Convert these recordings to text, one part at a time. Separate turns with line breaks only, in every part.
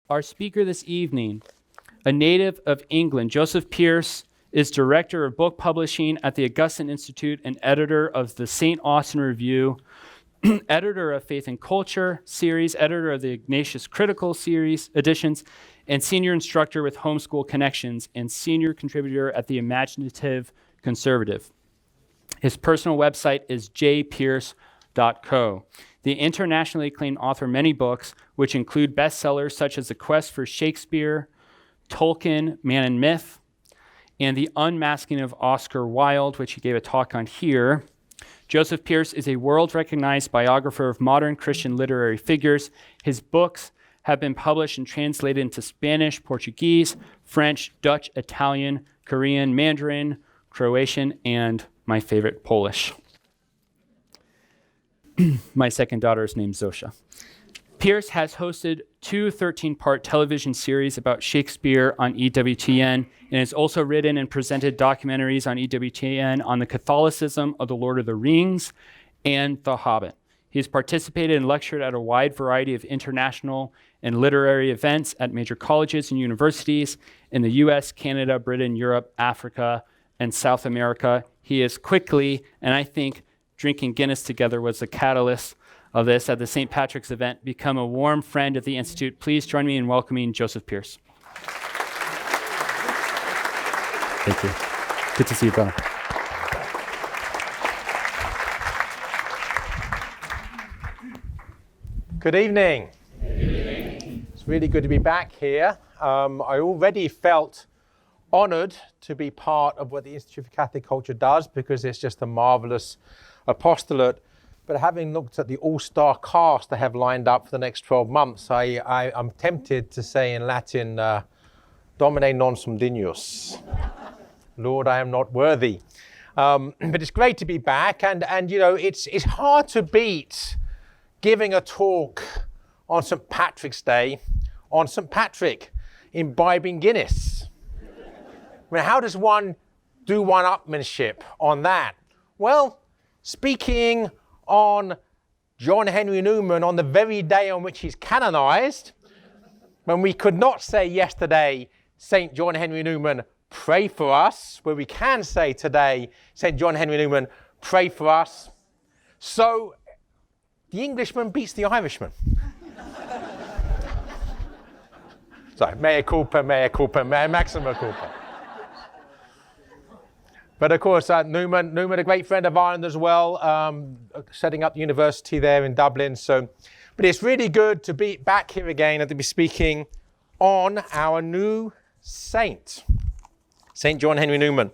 Our speaker this evening, a native of England, Joseph Pearce, is director of book publishing at the Augustine Institute and editor of the St. Austin Review, editor of Faith and Culture series, editor of the Ignatius Critical series editions, and senior instructor with Homeschool Connections and senior contributor at the Imaginative Conservative. His personal website is jpearce.co. The internationally acclaimed author of many books, which include bestsellers such as The Quest for Shakespeare, Tolkien, Man and Myth, and The Unmasking of Oscar Wilde, which he gave a talk on here. Joseph Pearce is a world-recognized biographer of modern Christian literary figures. His books have been published and translated into Spanish, Portuguese, French, Dutch, Italian, Korean, Mandarin, Croatian, and my favorite, Polish. My second daughter is named Zosha. Pearce has hosted two 13-part television series about Shakespeare on EWTN and has also written and presented documentaries on EWTN on the Catholicism of the Lord of the Rings and The Hobbit. He has participated and lectured at a wide variety of international and literary events at major colleges and universities in the US, Canada, Britain, Europe, Africa, and South America. He is quickly, and I think drinking Guinness together was the catalyst of this at the St. Patrick's event, become a warm friend of the Institute. Please join me in welcoming Joseph Pearce. Thank you. Good to see you, brother.
Good evening. Good evening. It's really good to be back here. I already felt honored to be part of what the Institute for Catholic Culture does because it's just a marvelous apostolate. But having looked at the all-star cast I have lined up for the next 12 months, I'm tempted to say in Latin, Domine non sum dignus. Lord, I am not worthy. But it's great to be back. And you know, it's hard to beat giving a talk on St. Patrick's Day on St. Patrick, imbibing Guinness. I mean, how does one do one-upmanship on that? Well, speaking on John Henry Newman on the very day on which he's canonized, when we could not say yesterday, St. John Henry Newman, pray for us, where we can say today, St. John Henry Newman, pray for us. So the Englishman beats the Irishman. Sorry, mea culpa, maxima culpa. But of course, Newman, a great friend of Ireland as well, setting up the university there in Dublin. But it's really good to be back here again and to be speaking on our new saint, St. John Henry Newman.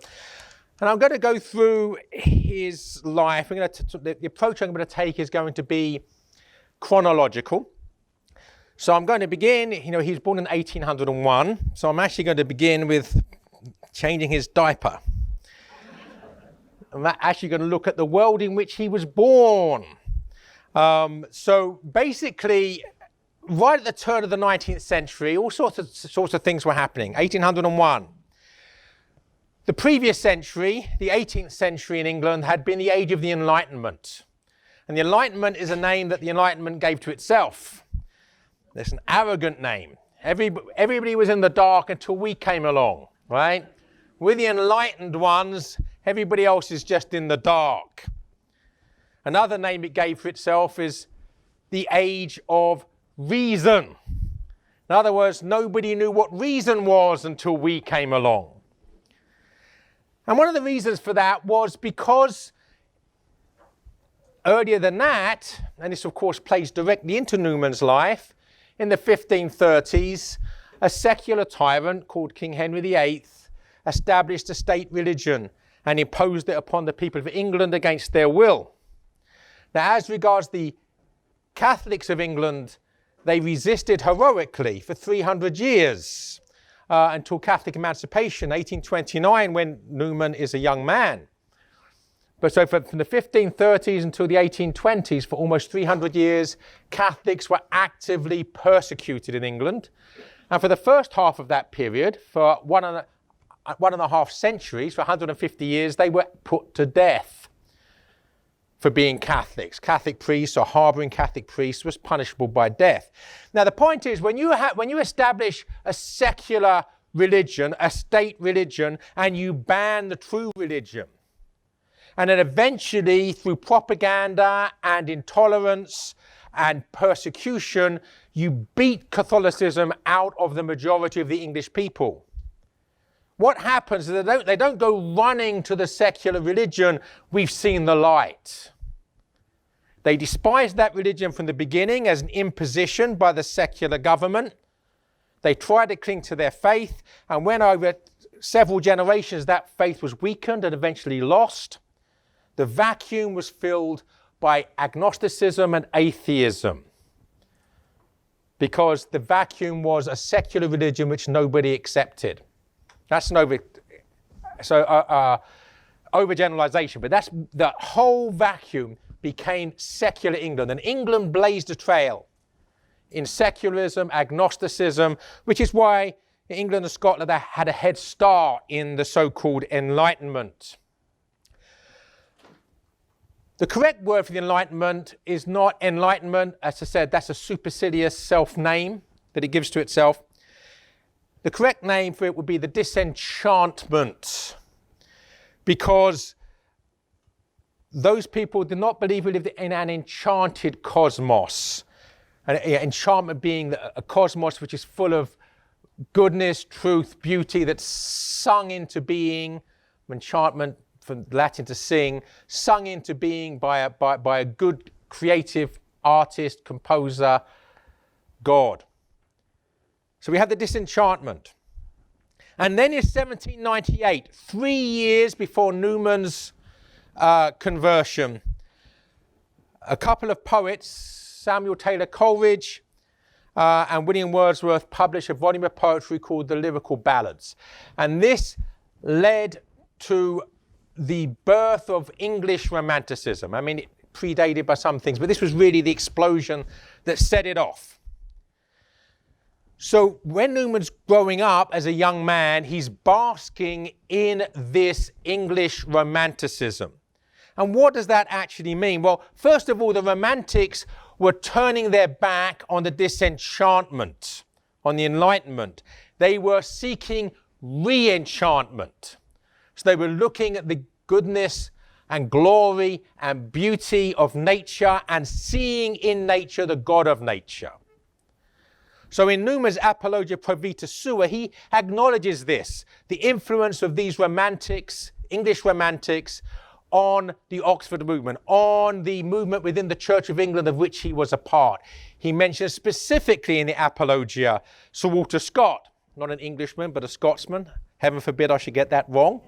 And I'm going to go through his life. The approach I'm going to take is going to be chronological. So I'm going to begin, he was born in 1801. So I'm actually going to begin with changing his diaper. I'm actually going to look at the world in which he was born. So basically, right at the turn of the 19th century, all sorts of things were happening. 1801. The previous century, the 18th century in England, had been the age of the Enlightenment. And the Enlightenment is a name that the Enlightenment gave to itself. It's an arrogant name. Everybody was in the dark until we came along, right? We're the enlightened ones. Everybody else is just in the dark. Another name it gave for itself is the age of reason. In other words, nobody knew what reason was until we came along. And one of the reasons for that was because earlier than that, and this of course plays directly into Newman's life, in the 1530s, a secular tyrant called King Henry VIII established a state religion and imposed it upon the people of England against their will. Now, as regards the Catholics of England, they resisted heroically for 300 years until Catholic emancipation, 1829, when Newman is a young man. But so from the 1530s until the 1820s, for almost 300 years, Catholics were actively persecuted in England. And for the first half of that period, for one and a half centuries, for 150 years, they were put to death. for being Catholics. Catholic priests or harboring Catholic priests was punishable by death. Now the point is, when you establish a secular religion, a state religion, and you ban the true religion, and then eventually through propaganda and intolerance and persecution, you beat Catholicism out of the majority of the English people. What happens is they don't go running to the secular religion, we've seen the light. They despise that religion from the beginning as an imposition by the secular government. They try to cling to their faith, and when over several generations that faith was weakened and eventually lost, the vacuum was filled by agnosticism and atheism, because the vacuum was a secular religion which nobody accepted. That's an overgeneralization, but that's the whole vacuum became secular England, and England blazed a trail in secularism, agnosticism, which is why England and Scotland had a head start in the so-called Enlightenment. The correct word for the Enlightenment is not enlightenment. As I said, that's a supercilious self-name that it gives to itself. The correct name for it would be the disenchantment, because those people did not believe we lived in an enchanted cosmos. And enchantment being a cosmos which is full of goodness, truth, beauty, that's sung into being. Enchantment, from Latin to sing, sung into being by a good creative artist, composer, God. So we have the disenchantment. And then in 1798, 3 years before Newman's conversion, a couple of poets, Samuel Taylor Coleridge and William Wordsworth, published a volume of poetry called the Lyrical Ballads. And this led to the birth of English Romanticism. I mean, it predated by some things, but this was really the explosion that set it off. So when Newman's growing up as a young man, he's basking in this English Romanticism. And what does that actually mean? Well, first of all, the Romantics were turning their back on the disenchantment, on the Enlightenment. They were seeking re-enchantment. So they were looking at the goodness and glory and beauty of nature and seeing in nature the God of nature. So in Newman's Apologia Pro Vita Sua, he acknowledges this, the influence of these Romantics, English Romantics, on the Oxford movement, on the movement within the Church of England of which he was a part. He mentions specifically in the Apologia Sir Walter Scott, not an Englishman, but a Scotsman. Heaven forbid I should get that wrong.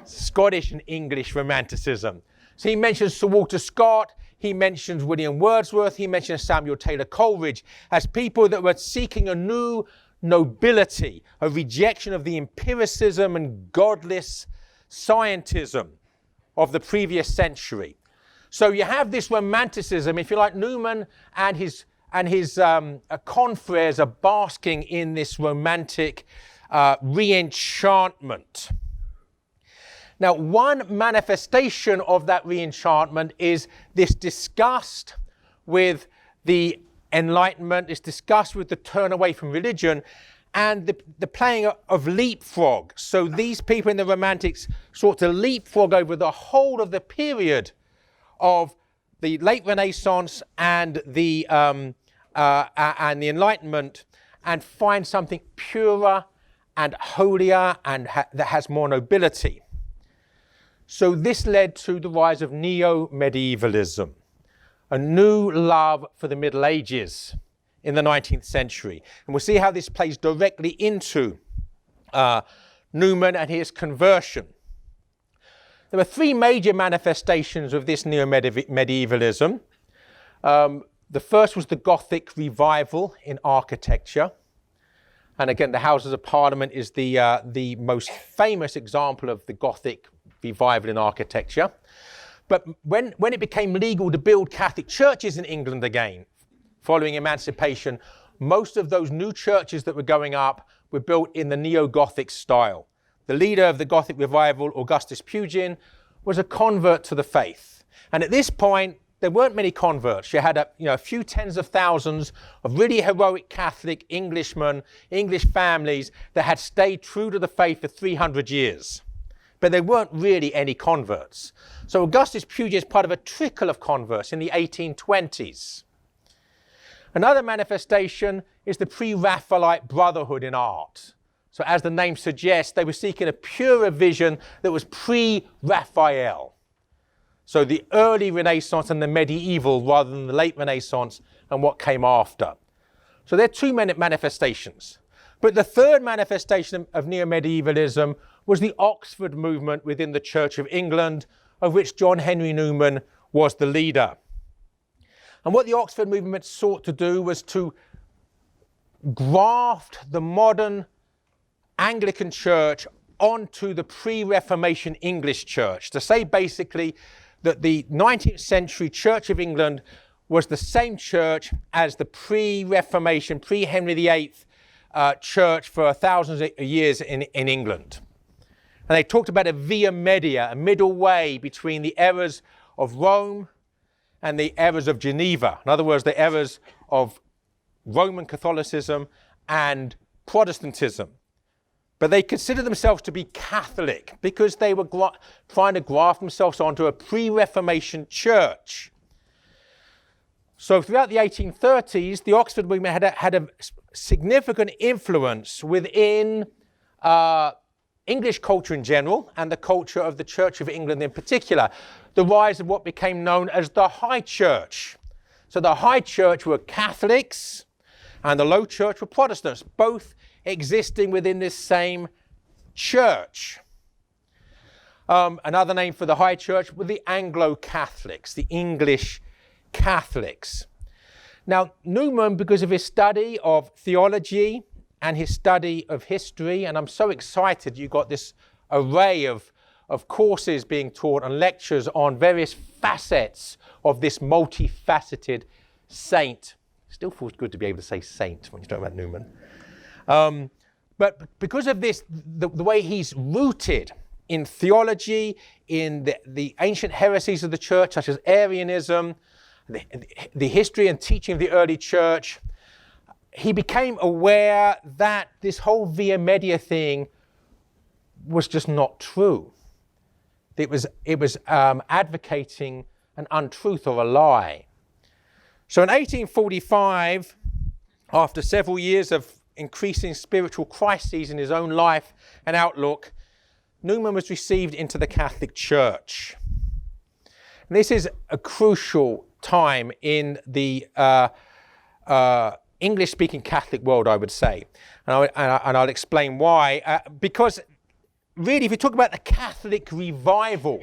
Scottish and English Romanticism. So he mentions Sir Walter Scott, he mentions William Wordsworth, he mentions Samuel Taylor Coleridge as people that were seeking a new nobility, a rejection of the empiricism and godless scientism of the previous century. So you have this Romanticism, if you like. Newman and his confreres are basking in this romantic re-enchantment. Now, one manifestation of that re-enchantment is this disgust with the Enlightenment, this disgust with the turn away from religion, and the playing of leapfrog. So these people in the Romantics sought to leapfrog over the whole of the period of the late Renaissance and the Enlightenment, and find something purer and holier and that has more nobility. So this led to the rise of neo-medievalism, a new love for the Middle Ages in the 19th century. And we'll see how this plays directly into Newman and his conversion. There were three major manifestations of this neo-medievalism. The first was the Gothic revival in architecture. And again, the Houses of Parliament is the most famous example of the Gothic revival in architecture. But when it became legal to build Catholic churches in England again, following emancipation, most of those new churches that were going up were built in the neo-Gothic style. The leader of the Gothic revival, Augustus Pugin, was a convert to the faith. And at this point, there weren't many converts. You had a few tens of thousands of really heroic Catholic Englishmen, English families that had stayed true to the faith for 300 years. But there weren't really any converts. So Augustus Puget is part of a trickle of converts in the 1820s. Another manifestation is the pre-Raphaelite brotherhood in art. So as the name suggests, they were seeking a purer vision that was pre-Raphael. So the early Renaissance and the medieval rather than the late Renaissance and what came after. So there are two manifestations. But the third manifestation of neo-medievalism was the Oxford movement within the Church of England, of which John Henry Newman was the leader. And what the Oxford movement sought to do was to graft the modern Anglican Church onto the pre-Reformation English Church, to say basically that the 19th century Church of England was the same church as the pre-Reformation, pre-Henry VIII church for thousands of years in England. And they talked about a via media, a middle way between the errors of Rome and the errors of Geneva. In other words, the errors of Roman Catholicism and Protestantism. But they considered themselves to be Catholic because they were trying to graft themselves onto a pre-Reformation church. So throughout the 1830s, the Oxford movement had a significant influence within English culture in general and the culture of the Church of England in particular. The rise of what became known as the High Church. So the High Church were Catholics and the Low Church were Protestants, both existing within this same church. Another name for the High Church were the Anglo-Catholics, the English Catholics. Now, Newman, because of his study of theology and his study of history, and I'm so excited you got this array of courses being taught and lectures on various facets of this multifaceted saint. Still feels good to be able to say saint when you talk about Newman. But because of this, the way he's rooted in theology, in the ancient heresies of the church, such as Arianism, the history and teaching of the early church, he became aware that this whole via media thing was just not true. It was advocating an untruth or a lie. So in 1845, after several years of increasing spiritual crises in his own life and outlook, Newman was received into the Catholic Church. And this is a crucial time in the English-speaking Catholic world, I would say. And I'll explain why. Because really, if you talk about the Catholic revival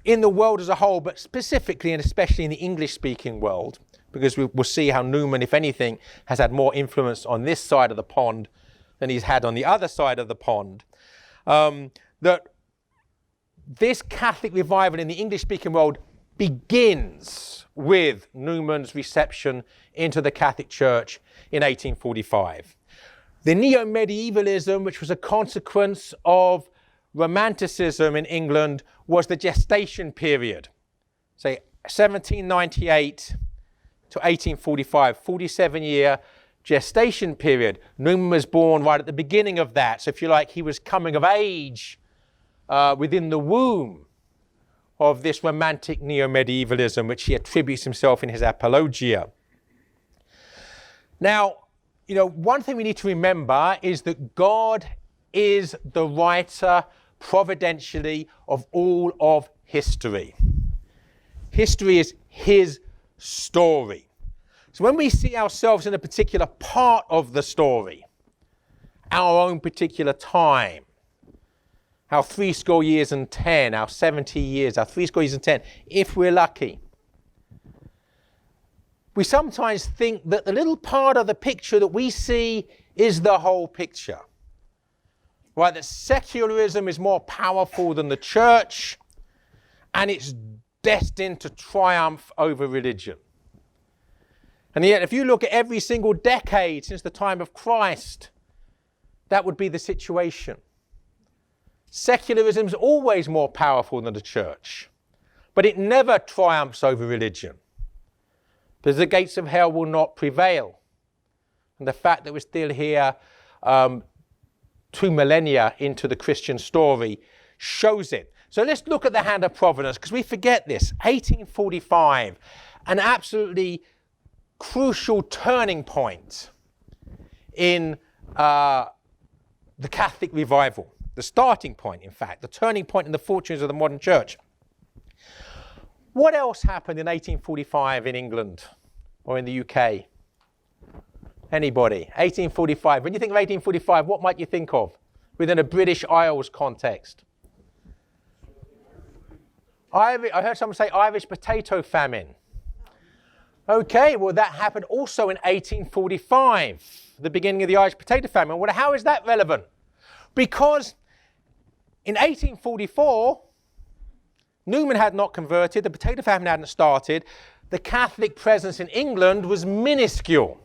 in the world as a whole, but specifically and especially in the English-speaking world, because we'll see how Newman, if anything, has had more influence on this side of the pond than he's had on the other side of the pond, that this Catholic revival in the English-speaking world begins with Newman's reception into the Catholic Church in 1845. The neo-medievalism, which was a consequence of Romanticism in England, was the gestation period. Say 1798 to 1845, 47-year gestation period. Newman was born right at the beginning of that. So if you like, he was coming of age within the womb of this romantic neo-medievalism, which he attributes himself in his Apologia. Now, one thing we need to remember is that God is the writer providentially of all of history. History is his story. So when we see ourselves in a particular part of the story, our own particular time, our 70 years, our 10, if we're lucky, we sometimes think that the little part of the picture that we see is the whole picture. Right, that secularism is more powerful than the church, and it's destined to triumph over religion. And yet, if you look at every single decade since the time of Christ, that would be the situation. Secularism is always more powerful than the church. But it never triumphs over religion, because the gates of hell will not prevail. And the fact that we're still here 2 millennia into the Christian story shows it. So let's look at the hand of providence, because we forget this. 1845, an absolutely crucial turning point in the Catholic revival. The starting point, in fact, the turning point in the fortunes of the modern church. What else happened in 1845 in England or in the UK? Anybody? 1845. When you think of 1845, what might you think of within a British Isles context? I heard someone say Irish potato famine. Okay, well, that happened also in 1845, the beginning of the Irish potato famine. Well, how is that relevant? Because in 1844, Newman had not converted, the potato famine hadn't started, the Catholic presence in England was minuscule.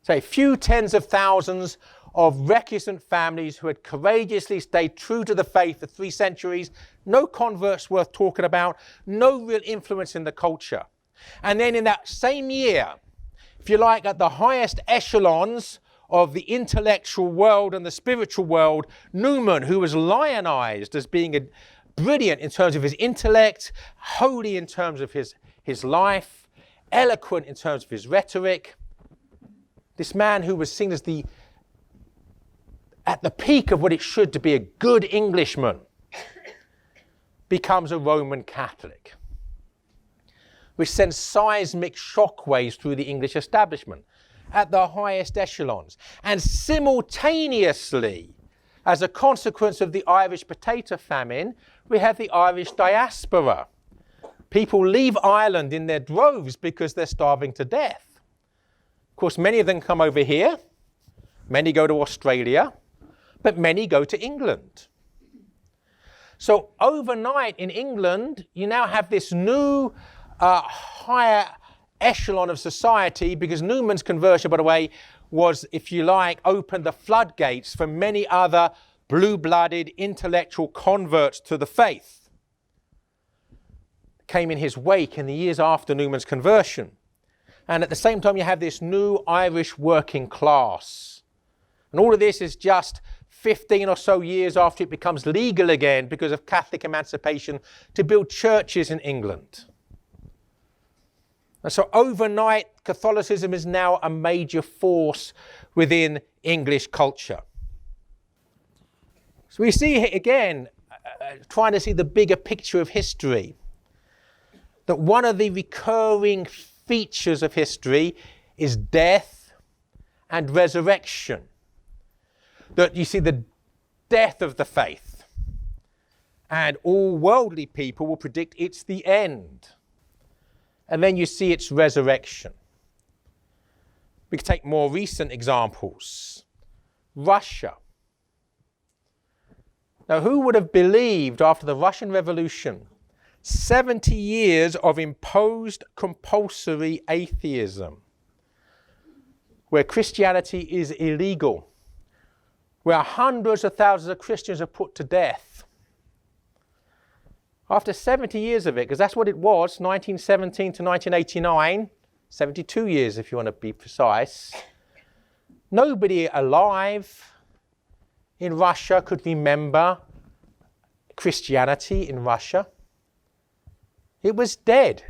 So a few tens of thousands of recusant families who had courageously stayed true to the faith for 3 centuries, no converts worth talking about, no real influence in the culture. And then in that same year, if you like, at the highest echelons of the intellectual world and the spiritual world, Newman, who was lionized as being brilliant in terms of his intellect, holy in terms of his life, eloquent in terms of his rhetoric, this man who was seen as at the peak of what it should to be a good Englishman, becomes a Roman Catholic, which sends seismic shockwaves through the English establishment at the highest echelons. And simultaneously, as a consequence of the Irish potato famine, we have the Irish diaspora. People leave Ireland in their droves because they're starving to death. Of course, many of them come over here, many go to Australia, but many go to England. So overnight in England, you now have this new higher echelon of society, because Newman's conversion, by the way, was, if you like, opened the floodgates for many other blue-blooded intellectual converts to the faith. Came in his wake in the years after Newman's conversion. And at the same time, you have this new Irish working class. And all of this is just 15 or so years after it becomes legal again because of Catholic emancipation to build churches in England. And so overnight, Catholicism is now a major force within English culture. So we see here again, trying to see the bigger picture of history, that one of the recurring features of history is death and resurrection. That you see the death of the faith, and all worldly people will predict it's the end. And then you see its resurrection. We could take more recent examples. Russia. Now, who would have believed after the Russian Revolution, 70 years of imposed compulsory atheism, where Christianity is illegal, where hundreds of thousands of Christians are put to death. After 70 years of it, because that's what it was, 1917 to 1989, 72 years if you want to be precise, nobody alive in Russia could remember Christianity in Russia. It was dead.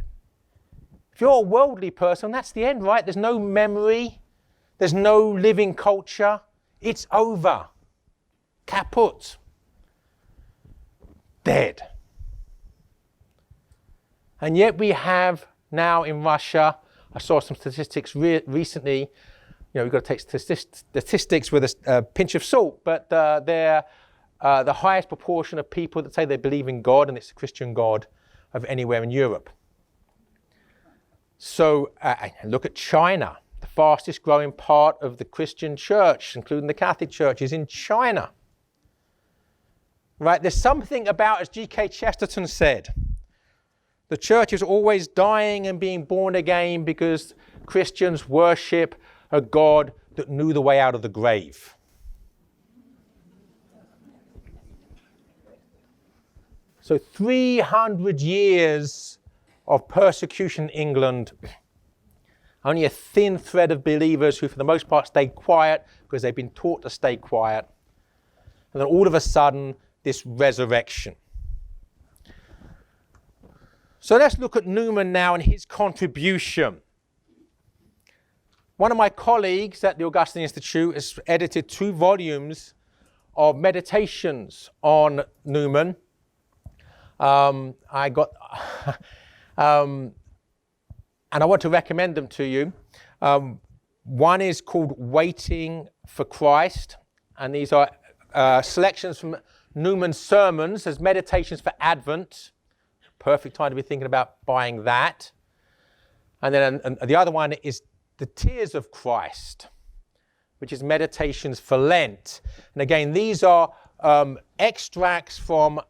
If you're a worldly person, that's the end, right? There's no memory. There's no living culture. It's over. Kaput. Dead. And yet we have now in Russia, I saw some statistics recently, you know, we've got to take statistics with a pinch of salt, but they're the highest proportion of people that say they believe in God, and it's the Christian God, of anywhere in Europe. So look at China. The fastest growing part of the Christian church, including the Catholic Church, is in China. Right? There's something about, as G.K. Chesterton said, the church is always dying and being born again because Christians worship a God that knew the way out of the grave. So 300 years of persecution in England. Only a thin thread of believers who, for the most part, stayed quiet because they've been taught to stay quiet. And then all of a sudden, this resurrection. So let's look at Newman now and his contribution. One of my colleagues at the Augustine Institute has edited 2 volumes of meditations on Newman. And I want to recommend them to you. One is called Waiting for Christ, and these are selections from Newman's sermons as meditations for Advent. Perfect time to be thinking about buying that. And then the other one is The Tears of Christ, which is meditations for Lent. And again, these are extracts from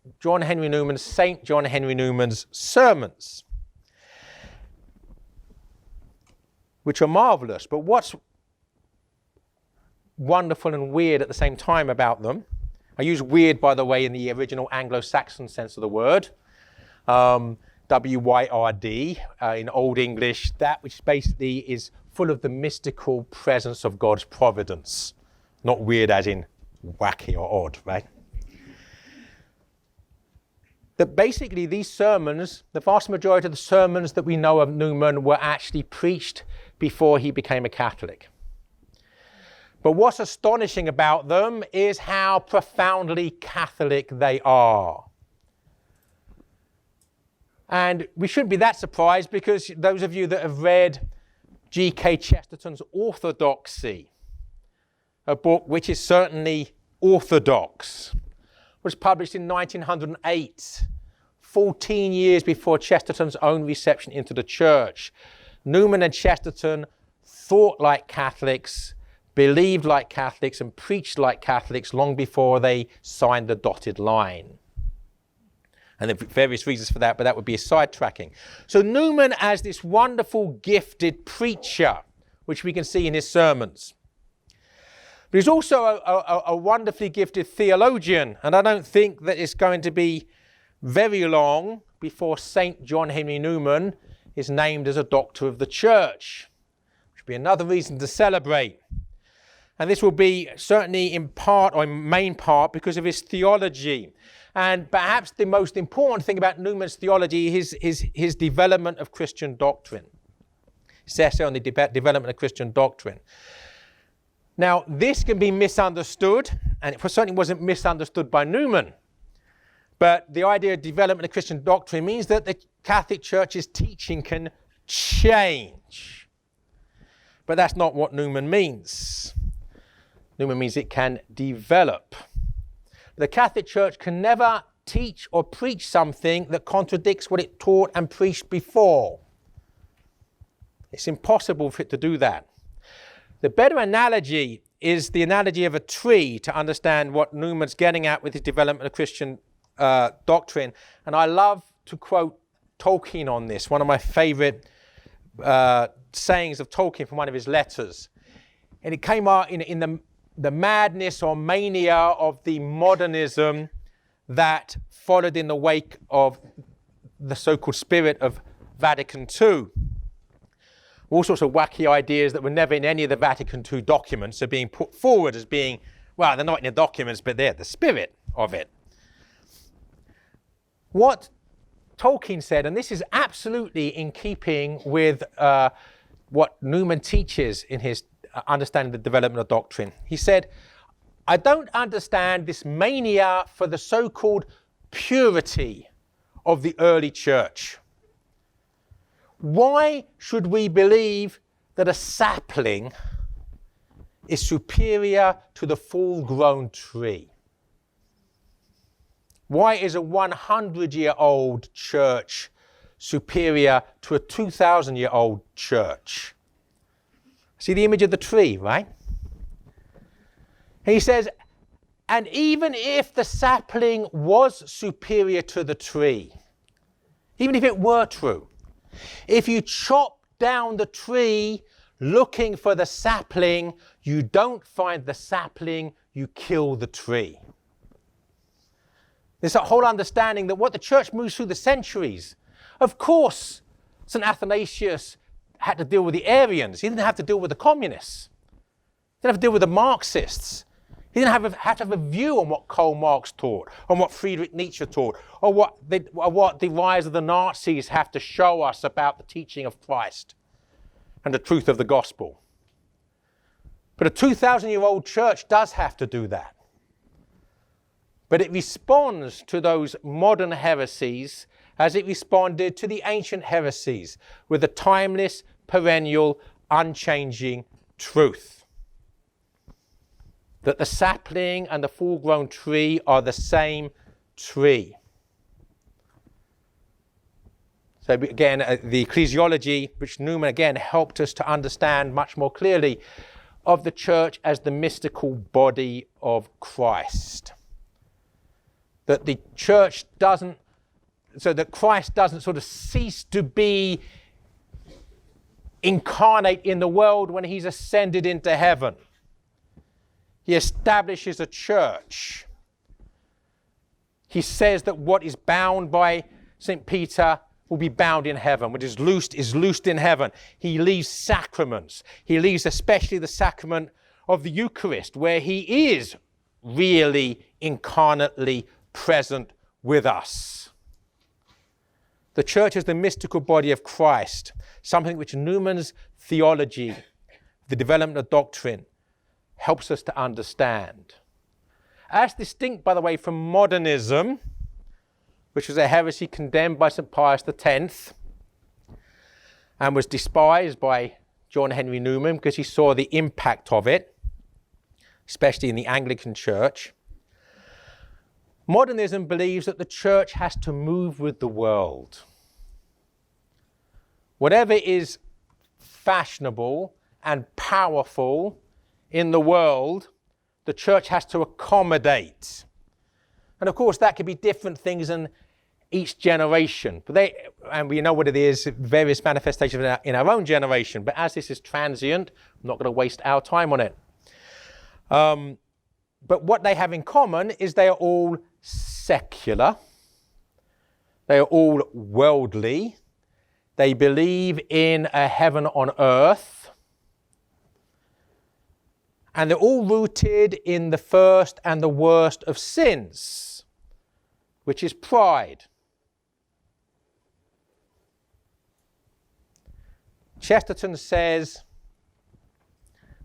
St. John Henry Newman's sermons, which are marvelous. But what's wonderful and weird at the same time about them, I use weird, by the way, in the original Anglo-Saxon sense of the word, W-Y-R-D, in Old English, that which basically is full of the mystical presence of God's providence. Not weird as in wacky or odd, right? That basically these sermons, the vast majority of the sermons that we know of Newman were actually preached before he became a Catholic. But what's astonishing about them is how profoundly Catholic they are. And we shouldn't be that surprised, because those of you that have read G.K. Chesterton's Orthodoxy, a book which is certainly orthodox, was published in 1908, 14 years before Chesterton's own reception into the church. Newman and Chesterton thought like Catholics, believed like Catholics, and preached like Catholics long before they signed the dotted line. And there are various reasons for that, but that would be a sidetracking. So Newman as this wonderful, gifted preacher, which we can see in his sermons. But he's also a wonderfully gifted theologian, and I don't think that it's going to be very long before St. John Henry Newman is named as a doctor of the church, which will be another reason to celebrate. And this will be certainly in part, or in main part, because of his theology. And perhaps the most important thing about Newman's theology is his development of Christian doctrine. His essay on the development of Christian doctrine. Now, this can be misunderstood, and it certainly wasn't misunderstood by Newman. But the idea of development of Christian doctrine means that the Catholic Church's teaching can change. But that's not what Newman means. Newman means it can develop. The Catholic Church can never teach or preach something that contradicts what it taught and preached before. It's impossible for it to do that. The better analogy is the analogy of a tree to understand what Newman's getting at with his development of Christian doctrine. And I love to quote Tolkien on this, one of my favorite sayings of Tolkien from one of his letters. And it came out in the madness or mania of the modernism that followed in the wake of the so-called spirit of Vatican II. All sorts of wacky ideas that were never in any of the Vatican II documents are being put forward as being, well, they're not in the documents, but they're the spirit of it. What Tolkien said, and this is absolutely in keeping with what Newman teaches in his understanding the development of doctrine. He said, I don't understand this mania for the so-called purity of the early church. Why should we believe that a sapling is superior to the full-grown tree? Why is a 100-year-old church superior to a 2,000-year-old church? See the image of the tree, right? He says, and even if the sapling was superior to the tree, even if it were true, if you chop down the tree looking for the sapling, you don't find the sapling, you kill the tree. There's a whole understanding that what the church moves through the centuries. Of course, St. Athanasius had to deal with the Arians. He didn't have to deal with the communists. He didn't have to deal with the Marxists. He didn't have to have a view on what Karl Marx taught, on what Friedrich Nietzsche taught, or what the rise of the Nazis have to show us about the teaching of Christ and the truth of the gospel. But a 2,000-year-old church does have to do that. But it responds to those modern heresies as it responded to the ancient heresies, with a timeless, perennial, unchanging truth. That the sapling and the full-grown tree are the same tree. So again, the ecclesiology, which Newman again helped us to understand much more clearly, of the church as the mystical body of Christ. That the church doesn't, so that Christ doesn't sort of cease to be incarnate in the world when he's ascended into heaven. He establishes a church. He says that what is bound by St. Peter will be bound in heaven. What is loosed in heaven. He leaves sacraments. He leaves especially the sacrament of the Eucharist, where he is really incarnately present with us. The church is the mystical body of Christ, something which Newman's theology, the development of doctrine, helps us to understand. As distinct, by the way, from modernism, which was a heresy condemned by St. Pius X and was despised by John Henry Newman because he saw the impact of it, especially in the Anglican Church. Modernism believes that the church has to move with the world. Whatever is fashionable and powerful in the world, the church has to accommodate. And of course, that could be different things in each generation. And we know what it is, various manifestations in our own generation. But as this is transient, I'm not going to waste our time on it. But what they have in common is they are all secular. They are all worldly. They believe in a heaven on earth. And they're all rooted in the first and the worst of sins, which is pride. Chesterton says,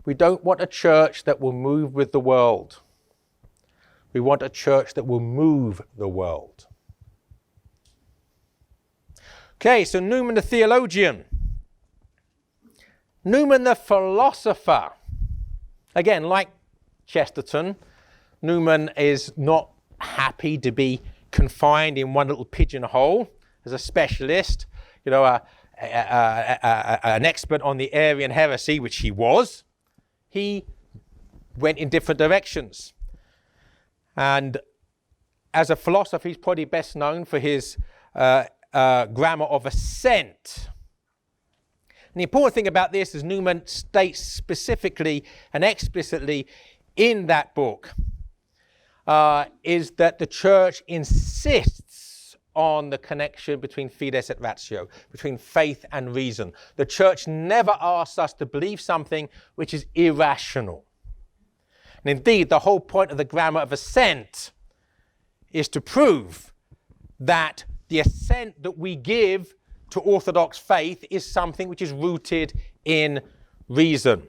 we don't want a church that will move with the world. We want a church that will move the world. Okay, so Newman the theologian. Newman the philosopher. Again, like Chesterton, Newman is not happy to be confined in one little pigeonhole as a specialist, an expert on the Arian heresy, which he was. He went in different directions. And as a philosopher, he's probably best known for his grammar of assent. And the important thing about this, as Newman states specifically and explicitly in that book, is that the church insists on the connection between fides et ratio, between faith and reason. The church never asks us to believe something which is irrational. And indeed, the whole point of the grammar of assent is to prove that the assent that we give to orthodox faith is something which is rooted in reason.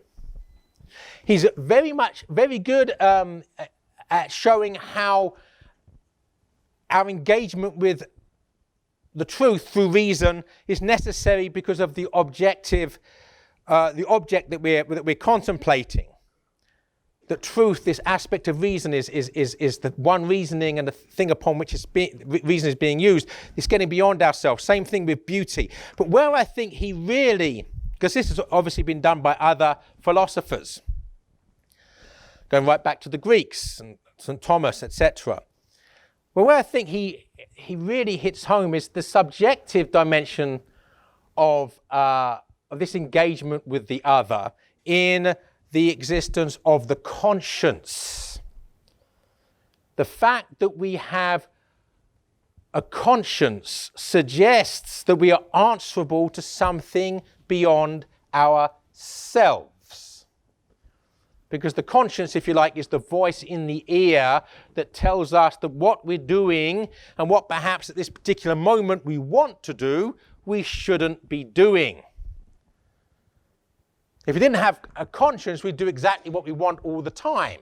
He's very good at showing how our engagement with the truth through reason is necessary because of the object that we're contemplating. That truth, this aspect of reason, is the one reasoning and the thing upon which reason is being used. It's getting beyond ourselves. Same thing with beauty. But where I think he really, because this has obviously been done by other philosophers, going right back to the Greeks and St. Thomas, etc. Well, where I think he really hits home is the subjective dimension of this engagement with the other in the existence of the conscience. The fact that we have a conscience suggests that we are answerable to something beyond ourselves. Because the conscience, if you like, is the voice in the ear that tells us that what we're doing and what perhaps at this particular moment we want to do, we shouldn't be doing. If we didn't have a conscience, we'd do exactly what we want all the time.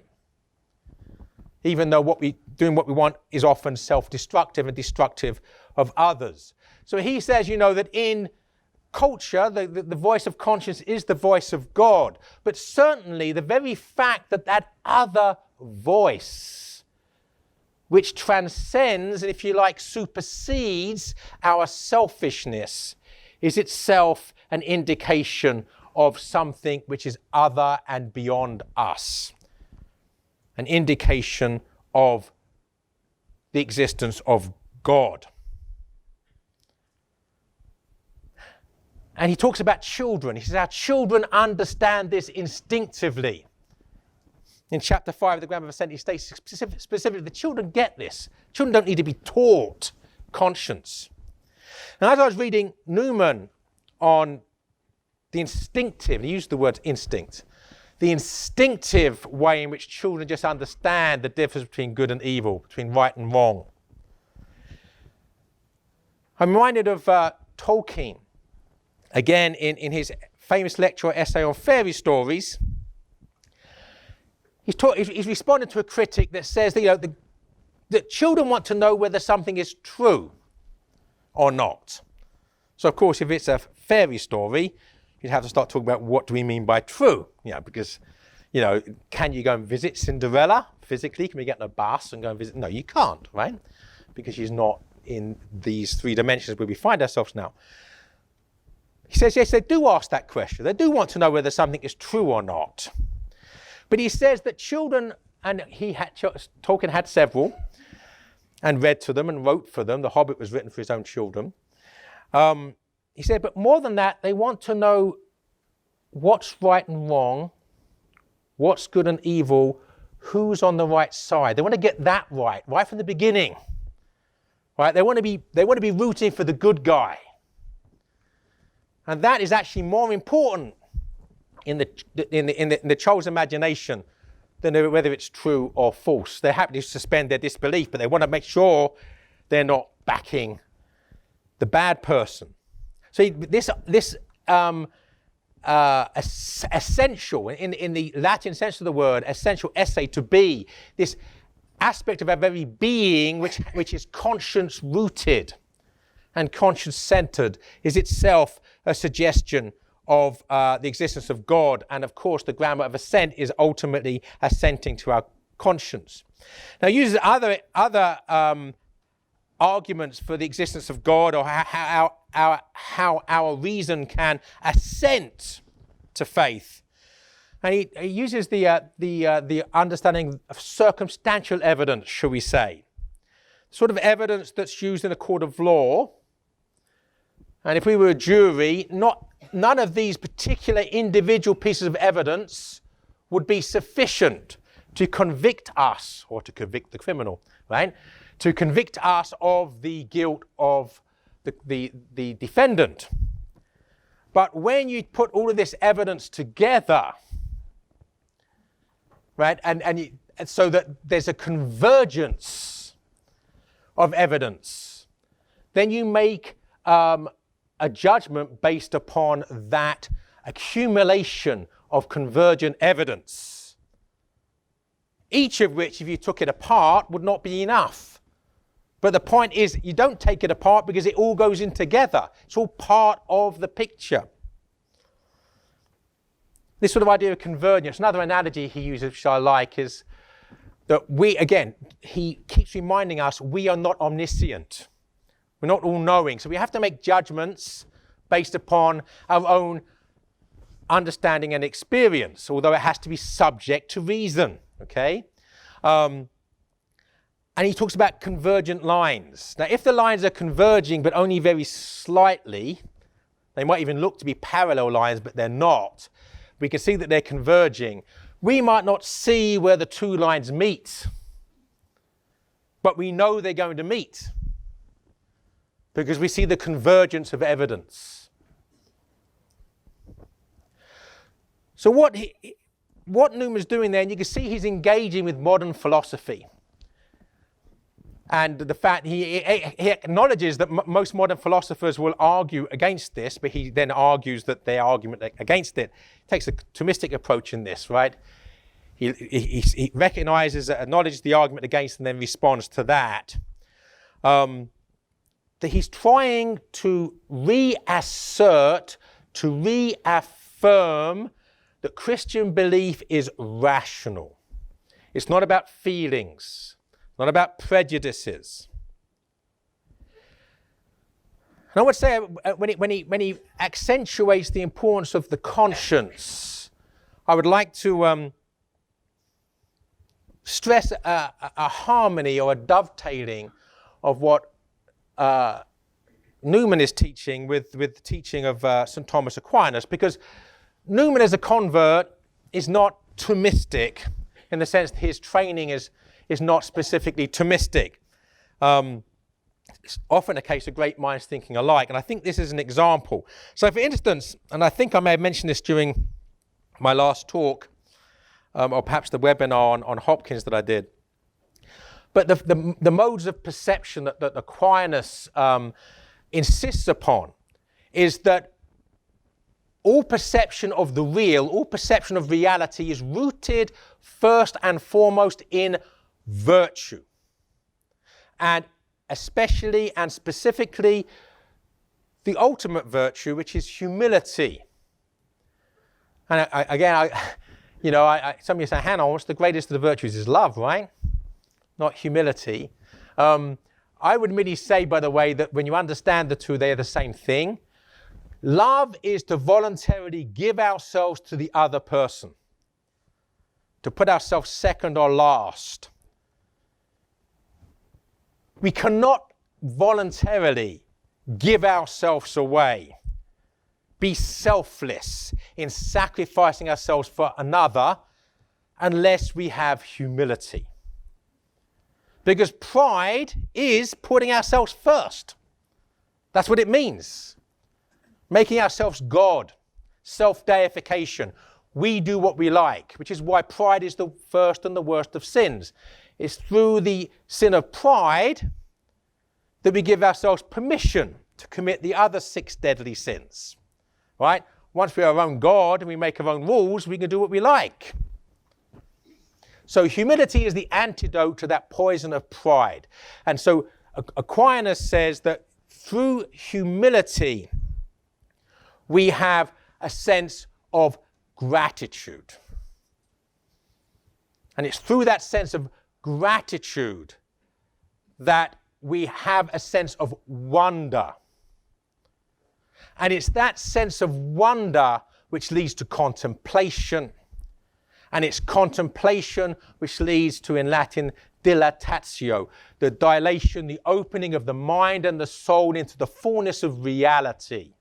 Even though doing what we want is often self-destructive and destructive of others. So he says, that in culture, the voice of conscience is the voice of God. But certainly the very fact that that other voice, which transcends, and if you like, supersedes our selfishness, is itself an indication of something which is other and beyond us. An indication of the existence of God. And he talks about children. He says our children understand this instinctively. In chapter 5 of the Grammar of Assent, he states specifically the children get this. Children don't need to be taught conscience. And as I was reading Newman on the instinctive, he used the word instinct, the instinctive way in which children just understand the difference between good and evil, between right and wrong. I'm reminded of Tolkien. Again, in his famous lecture or essay on fairy stories, he's responded to a critic that says that children want to know whether something is true or not. So, of course, if it's a fairy story, you'd have to start talking about what do we mean by true? Because, can you go and visit Cinderella physically? Can we get in a bus and go and visit? No, you can't, right? Because she's not in these three dimensions where we find ourselves now. He says, yes, they do ask that question. They do want to know whether something is true or not. But he says that children, and Tolkien had several, and read to them and wrote for them. The Hobbit was written for his own children. He said, but more than that, they want to know what's right and wrong, what's good and evil, who's on the right side. They want to get that right from the beginning. Right? They want to be rooting for the good guy. And that is actually more important in the child's imagination than whether it's true or false. They're happy to suspend their disbelief, but they want to make sure they're not backing the bad person. So this essential, in the Latin sense of the word, essential esse, to be, this aspect of our very being which is conscience-rooted and conscience-centered, is itself a suggestion of the existence of God. And of course, the grammar of assent is ultimately assenting to our conscience. Now, he uses other arguments for the existence of God, or how our reason can assent to faith. And he uses the understanding of circumstantial evidence, shall we say, sort of evidence that's used in a court of law. And if we were a jury, none of these particular individual pieces of evidence would be sufficient to convict us, or to convict the criminal, right? To convict us of the guilt of the defendant. But when you put all of this evidence together, right, and so that there's a convergence of evidence, then you make a judgment based upon that accumulation of convergent evidence, each of which, if you took it apart, would not be enough. But the point is, you don't take it apart because it all goes in together. It's all part of the picture. This sort of idea of convergence, another analogy he uses, which I like, is that he keeps reminding us we are not omniscient. We're not all-knowing. So we have to make judgments based upon our own understanding and experience, although it has to be subject to reason, okay? And he talks about convergent lines. Now, if the lines are converging but only very slightly, they might even look to be parallel lines, but they're not. We can see that they're converging. We might not see where the two lines meet, but we know they're going to meet. because we see the convergence of evidence. So what Newman's doing there, and you can see he's engaging with modern philosophy. And the fact he acknowledges that most modern philosophers will argue against this, but he then argues that their argument against it takes a Thomistic approach in this, right? He recognizes, acknowledges the argument against, and then responds to that. That he's trying to reassert, to reaffirm that Christian belief is rational. It's not about feelings. Not about prejudices. And I would say when he accentuates the importance of the conscience, I would like to stress a harmony or a dovetailing of what Newman is teaching with the teaching of St. Thomas Aquinas, because Newman as a convert is not Thomistic in the sense that his training is not specifically Thomistic. It's often a case of great minds thinking alike, and I think this is an example. So for instance, and I think I may have mentioned this during my last talk, or perhaps the webinar on Hopkins that I did, but the modes of perception that Aquinas insists upon is that all perception of the real, all perception of reality is rooted first and foremost in virtue, and especially and specifically the ultimate virtue, which is humility. And some of you say, Hannah, what's the greatest of the virtues? Is love, right? Not humility. I would really say, by the way, that when you understand the two, they are the same thing. Love is to voluntarily give ourselves to the other person, to put ourselves second or last. We cannot voluntarily give ourselves away, be selfless in sacrificing ourselves for another, unless we have humility. Because pride is putting ourselves first. That's what it means. Making ourselves God, self-deification. We do what we like, which is why pride is the first and the worst of sins. It's through the sin of pride that we give ourselves permission to commit the other 6 deadly sins, right? Once we are our own God and we make our own rules, we can do what we like. So humility is the antidote to that poison of pride. And so Aquinas says that through humility, we have a sense of gratitude. And it's through that sense of gratitude that we have a sense of wonder. And it's that sense of wonder which leads to contemplation. And it's contemplation which leads to, in Latin, dilatatio, the dilation, the opening of the mind and the soul into the fullness of reality.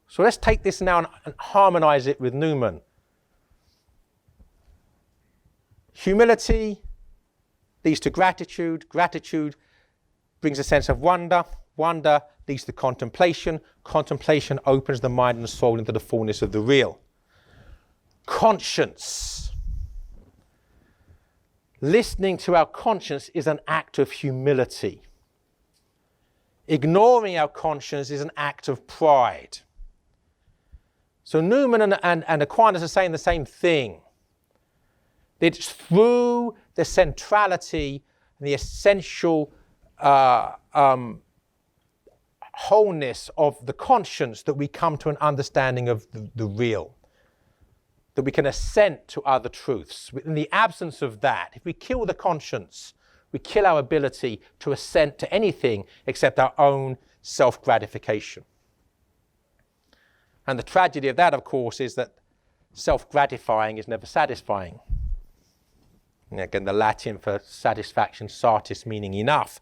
So let's take this now and harmonize it with Newman. Humility leads to gratitude. Gratitude brings a sense of wonder. Wonder leads to contemplation. Contemplation opens the mind and the soul into the fullness of the real. Conscience. Listening to our conscience is an act of humility. Ignoring our conscience is an act of pride. So Newman and Aquinas are saying the same thing. It's through the centrality and the essential wholeness of the conscience that we come to an understanding of the real, that we can assent to other truths. In the absence of that, if we kill the conscience, we kill our ability to assent to anything except our own self-gratification. And the tragedy of that, of course, is that self-gratifying is never satisfying. And again, the Latin for satisfaction, satis, meaning enough.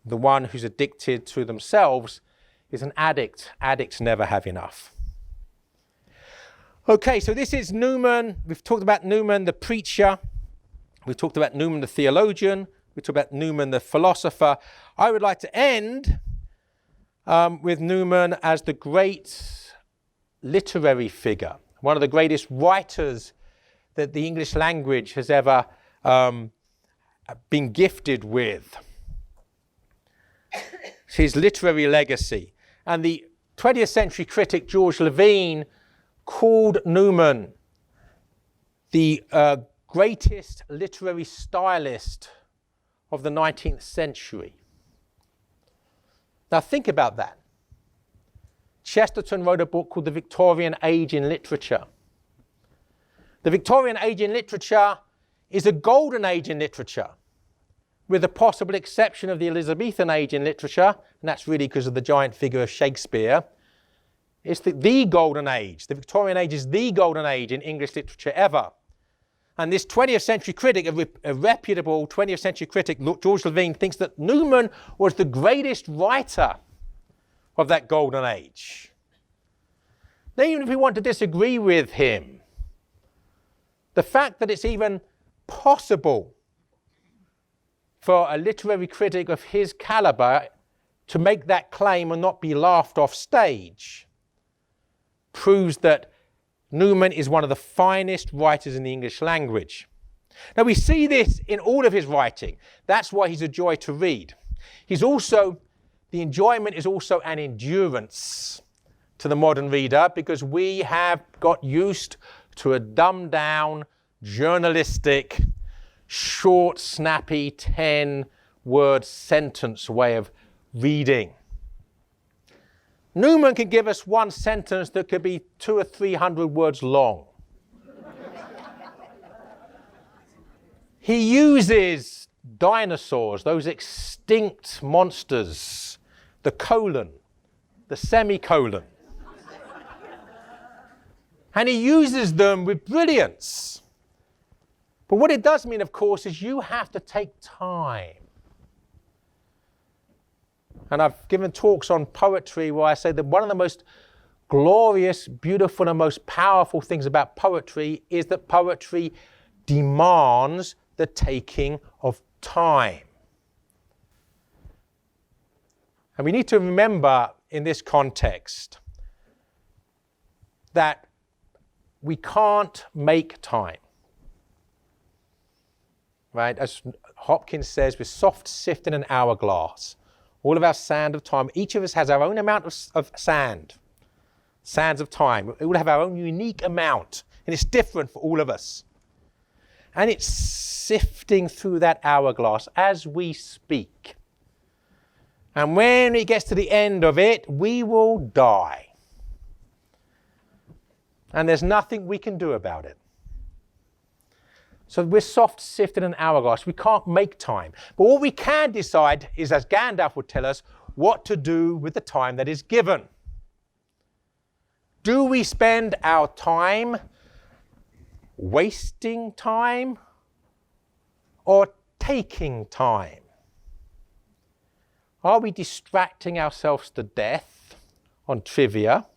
The one who's addicted to themselves is an addict. Addicts never have enough. Okay, so this is Newman. We've talked about Newman, the preacher. We've talked about Newman, the theologian. We talk about Newman, the philosopher. I would like to end with Newman as the great literary figure, one of the greatest writers that the English language has ever been gifted with. His literary legacy. And the 20th century critic George Levine called Newman the greatest literary stylist of the 19th century. Now think about that. Chesterton wrote a book called The Victorian Age in Literature. The Victorian Age in literature is a golden age in literature, with the possible exception of the Elizabethan age in literature, and that's really because of the giant figure of Shakespeare. It's the golden age. The Victorian age is the golden age in English literature ever. And this 20th century critic, a reputable 20th century critic, George Levine, thinks that Newman was the greatest writer of that golden age. Now, even if we want to disagree with him, the fact that it's even possible for a literary critic of his caliber to make that claim and not be laughed off stage proves that Newman is one of the finest writers in the English language. Now we see this in all of his writing. That's why he's a joy to read. The enjoyment is also an endurance to the modern reader, because we have got used to a dumbed down, journalistic, short, snappy, 10-word sentence way of reading. Newman can give us one sentence that could be 200 or 300 words long. He uses dinosaurs, those extinct monsters, the colon, the semicolon. And he uses them with brilliance. But what it does mean, of course, is you have to take time. And I've given talks on poetry where I say that one of the most glorious, beautiful, and most powerful things about poetry is that poetry demands the taking of time. And we need to remember in this context that we can't make time. Right? As Hopkins says, we're soft sifted in an hourglass. All of our sand of time, each of us has our own amount of sands of time. We all have our own unique amount, and it's different for all of us. And it's sifting through that hourglass as we speak. And when it gets to the end of it, we will die. And there's nothing we can do about it. So we're soft sifted in an hourglass. We can't make time. But what we can decide is, as Gandalf would tell us, what to do with the time that is given. Do we spend our time wasting time or taking time? Are we distracting ourselves to death on trivia?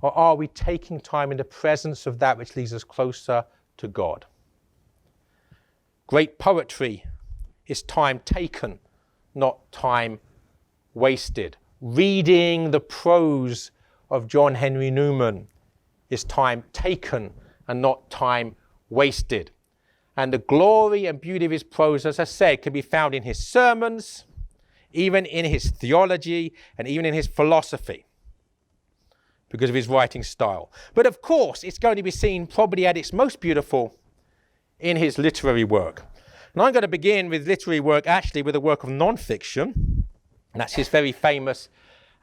Or are we taking time in the presence of that which leads us closer to God? Great poetry is time taken, not time wasted. Reading the prose of John Henry Newman is time taken and not time wasted. And the glory and beauty of his prose, as I said, can be found in his sermons, even in his theology, and even in his philosophy, because of his writing style. But of course, it's going to be seen probably at its most beautiful in his literary work. And I'm going to begin with literary work, actually, with a work of non-fiction. And that's his very famous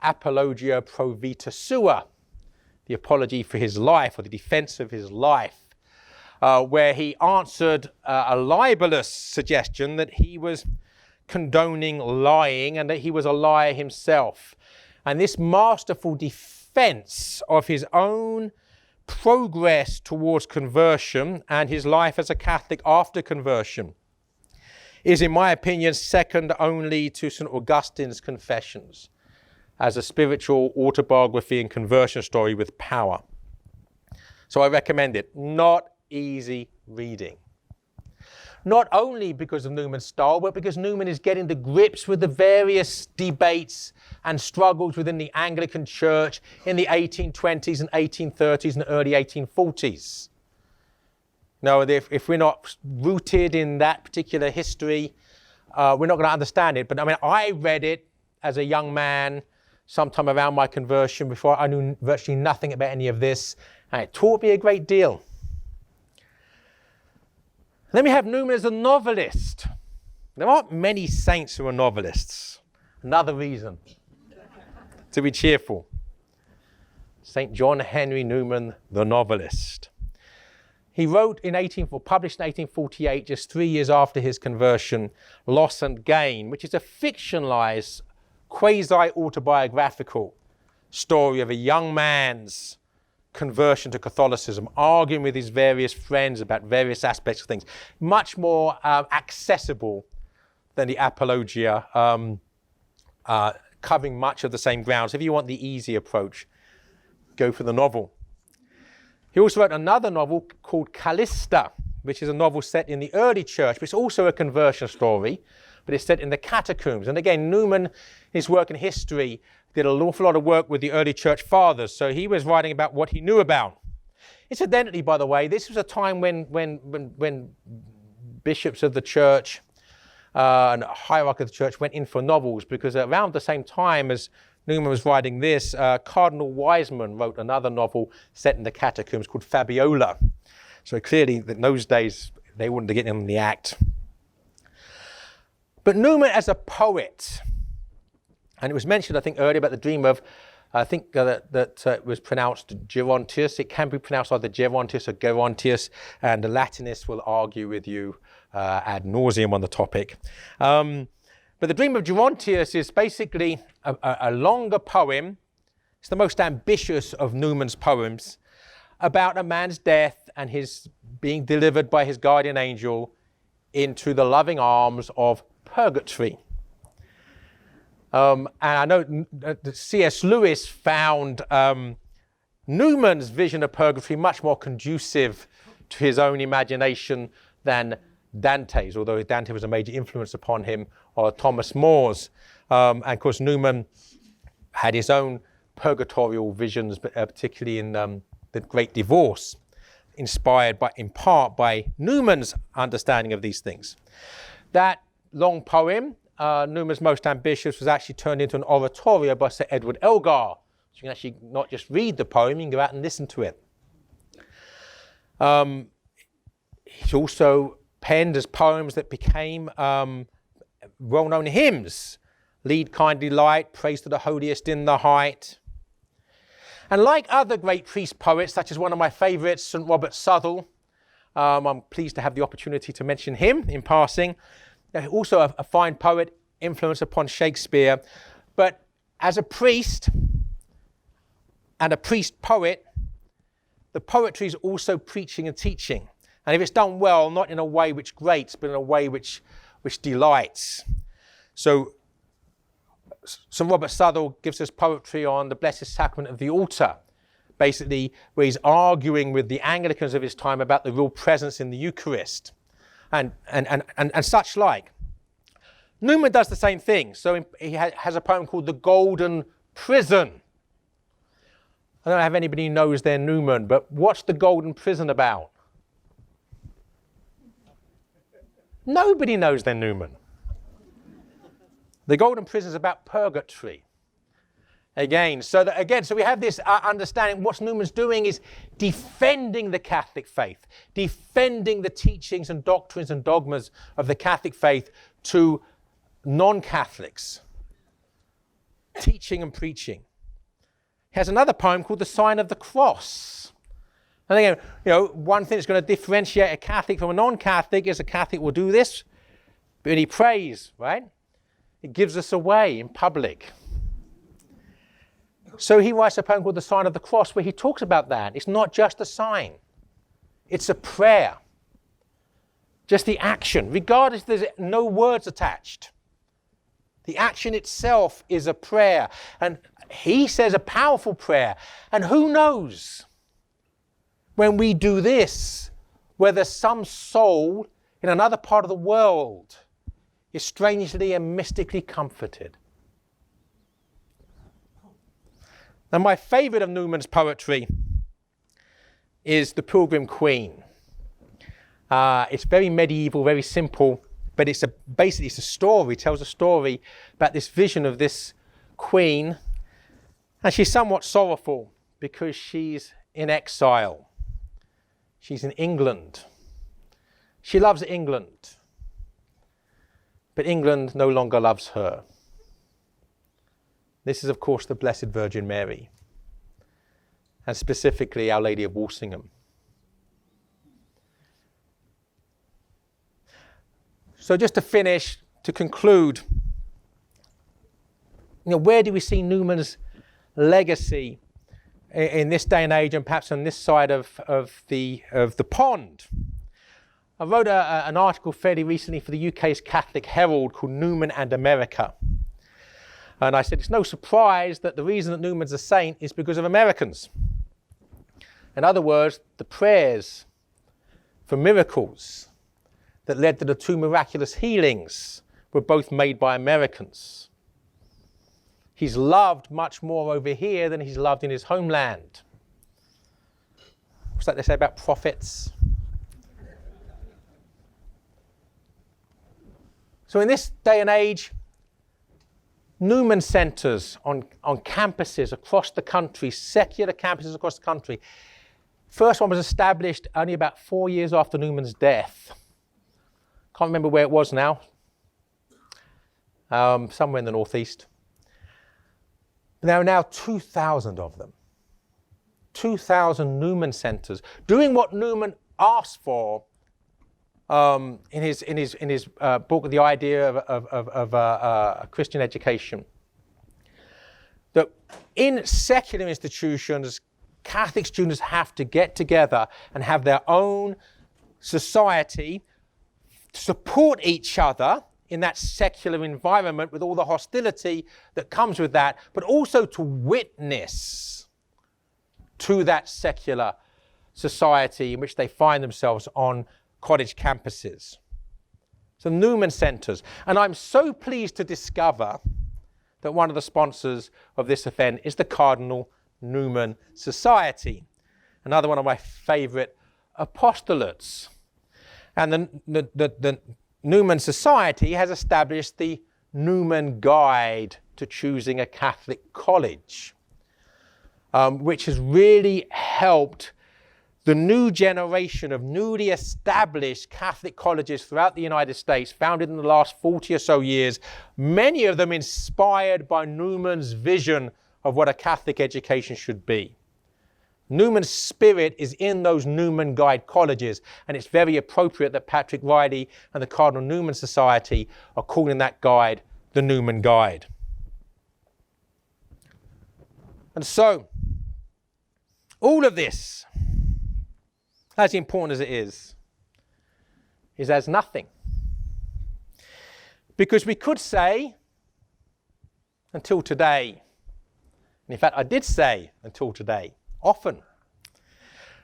Apologia pro vita sua, the apology for his life, or the defense of his life, where he answered a libelous suggestion that he was condoning lying and that he was a liar himself. And this masterful defense of his own progress towards conversion and his life as a Catholic after conversion is, in my opinion, second only to St. Augustine's Confessions as a spiritual autobiography and conversion story with power. So I recommend it. Not easy reading. not only because of Newman's style, but because Newman is getting to grips with the various debates and struggles within the Anglican Church in the 1820s and 1830s and early 1840s. Now, if we're not rooted in that particular history, we're not going to understand it. But I mean, I read it as a young man, sometime around my conversion, before I knew virtually nothing about any of this, and it taught me a great deal. Then we have Newman as a novelist. There aren't many saints who are novelists. Another reason to be cheerful. St. John Henry Newman, the novelist. He wrote published in 1848, just 3 years after his conversion, Loss and Gain, which is a fictionalized, quasi-autobiographical story of a young man's conversion to Catholicism, arguing with his various friends about various aspects of things. Much more accessible than the Apologia, covering much of the same grounds. If you want the easy approach, go for the novel. He also wrote another novel called Callista, which is a novel set in the early church, but it's also a conversion story, but it's set in the catacombs. And again, Newman, his work in history, did an awful lot of work with the early church fathers, so he was writing about what he knew about. Incidentally, by the way, this was a time when bishops of the church and hierarchy of the church went in for novels, because around the same time as Newman was writing this, Cardinal Wiseman wrote another novel set in the catacombs called Fabiola. So clearly, in those days, they wouldn't get in the act. But Newman as a poet, and it was mentioned, I think, earlier about the dream of, I think that it was pronounced Gerontius. It can be pronounced either Gerontius or Gerontius, and the Latinists will argue with you ad nauseum on the topic. But the dream of Gerontius is basically a longer poem. It's the most ambitious of Newman's poems, about a man's death and his being delivered by his guardian angel into the loving arms of purgatory. And I know that C.S. Lewis found Newman's vision of purgatory much more conducive to his own imagination than Dante's, although Dante was a major influence upon him, or Thomas More's. And of course, Newman had his own purgatorial visions, particularly in The Great Divorce, inspired in part by Newman's understanding of these things. That long poem, Newman's most ambitious, was actually turned into an oratorio by Sir Edward Elgar. So you can actually not just read the poem, you can go out and listen to it. He's also penned as poems that became well-known hymns. Lead kindly light, praise to the holiest in the height. And like other great priest poets, such as one of my favourites, St. Robert Southwell, I'm pleased to have the opportunity to mention him in passing. Also a fine poet, influence upon Shakespeare. But as a priest and a priest poet, the poetry is also preaching and teaching. And if it's done well, not in a way which grates, but in a way which delights. So St. Robert Southwell gives us poetry on the Blessed Sacrament of the altar, basically where he's arguing with the Anglicans of his time about the real presence in the Eucharist and such like. Newman does the same thing. So he has a poem called The Golden Prison. I don't know if anybody knows their Newman, but what's the Golden Prison about? Nobody knows their Newman. The Golden Prison is about purgatory. So we have this understanding. What Newman's doing is defending the Catholic faith, defending the teachings and doctrines and dogmas of the Catholic faith to non-Catholics, teaching and preaching. He has another poem called The Sign of the Cross. And again, one thing that's going to differentiate a Catholic from a non-Catholic is a Catholic will do this, but he prays, right? It gives us away in public. So he writes a poem called The Sign of the Cross where he talks about that. It's not just a sign. It's a prayer. Just the action, regardless if there's no words attached. The action itself is a prayer. And he says a powerful prayer. And who knows, when we do this, whether some soul in another part of the world is strangely and mystically comforted. Now, my favorite of Newman's poetry is The Pilgrim Queen. It's very medieval, very simple, but basically it's a story, tells a story about this vision of this queen, and she's somewhat sorrowful because she's in exile. She's in England. She loves England, but England no longer loves her. This is, of course, the Blessed Virgin Mary, and specifically Our Lady of Walsingham. So just to finish, to conclude, where do we see Newman's legacy in this day and age, and perhaps on this side of the pond? I wrote an article fairly recently for the UK's Catholic Herald called Newman and America. And I said it's no surprise that the reason that Newman's a saint is because of Americans. In other words, the prayers for miracles that led to the two miraculous healings were both made by Americans. He's loved much more over here than he's loved in his homeland. What's that they say about prophets? So in this day and age, Newman centres on campuses across the country, secular campuses across the country. First one was established only about 4 years after Newman's death. Can't remember where it was now. Somewhere in the northeast. There are now 2,000 of them. 2,000 Newman centres doing what Newman asked for in his book, The Idea of Christian Education. That in secular institutions, Catholic students have to get together and have their own society, support each other in that secular environment with all the hostility that comes with that, but also to witness to that secular society in which they find themselves on college campuses. So Newman centres. And I'm so pleased to discover that one of the sponsors of this event is the Cardinal Newman Society, another one of my favourite apostolates. And the Newman Society has established the Newman Guide to Choosing a Catholic College, which has really helped the new generation of newly established Catholic colleges throughout the United States, founded in the last 40 or so years, many of them inspired by Newman's vision of what a Catholic education should be. Newman's spirit is in those Newman Guide colleges, and it's very appropriate that Patrick Riley and the Cardinal Newman Society are calling that guide the Newman Guide. And so, all of this, as important as it is as nothing. Because we could say, until today, and in fact I did say until today, often,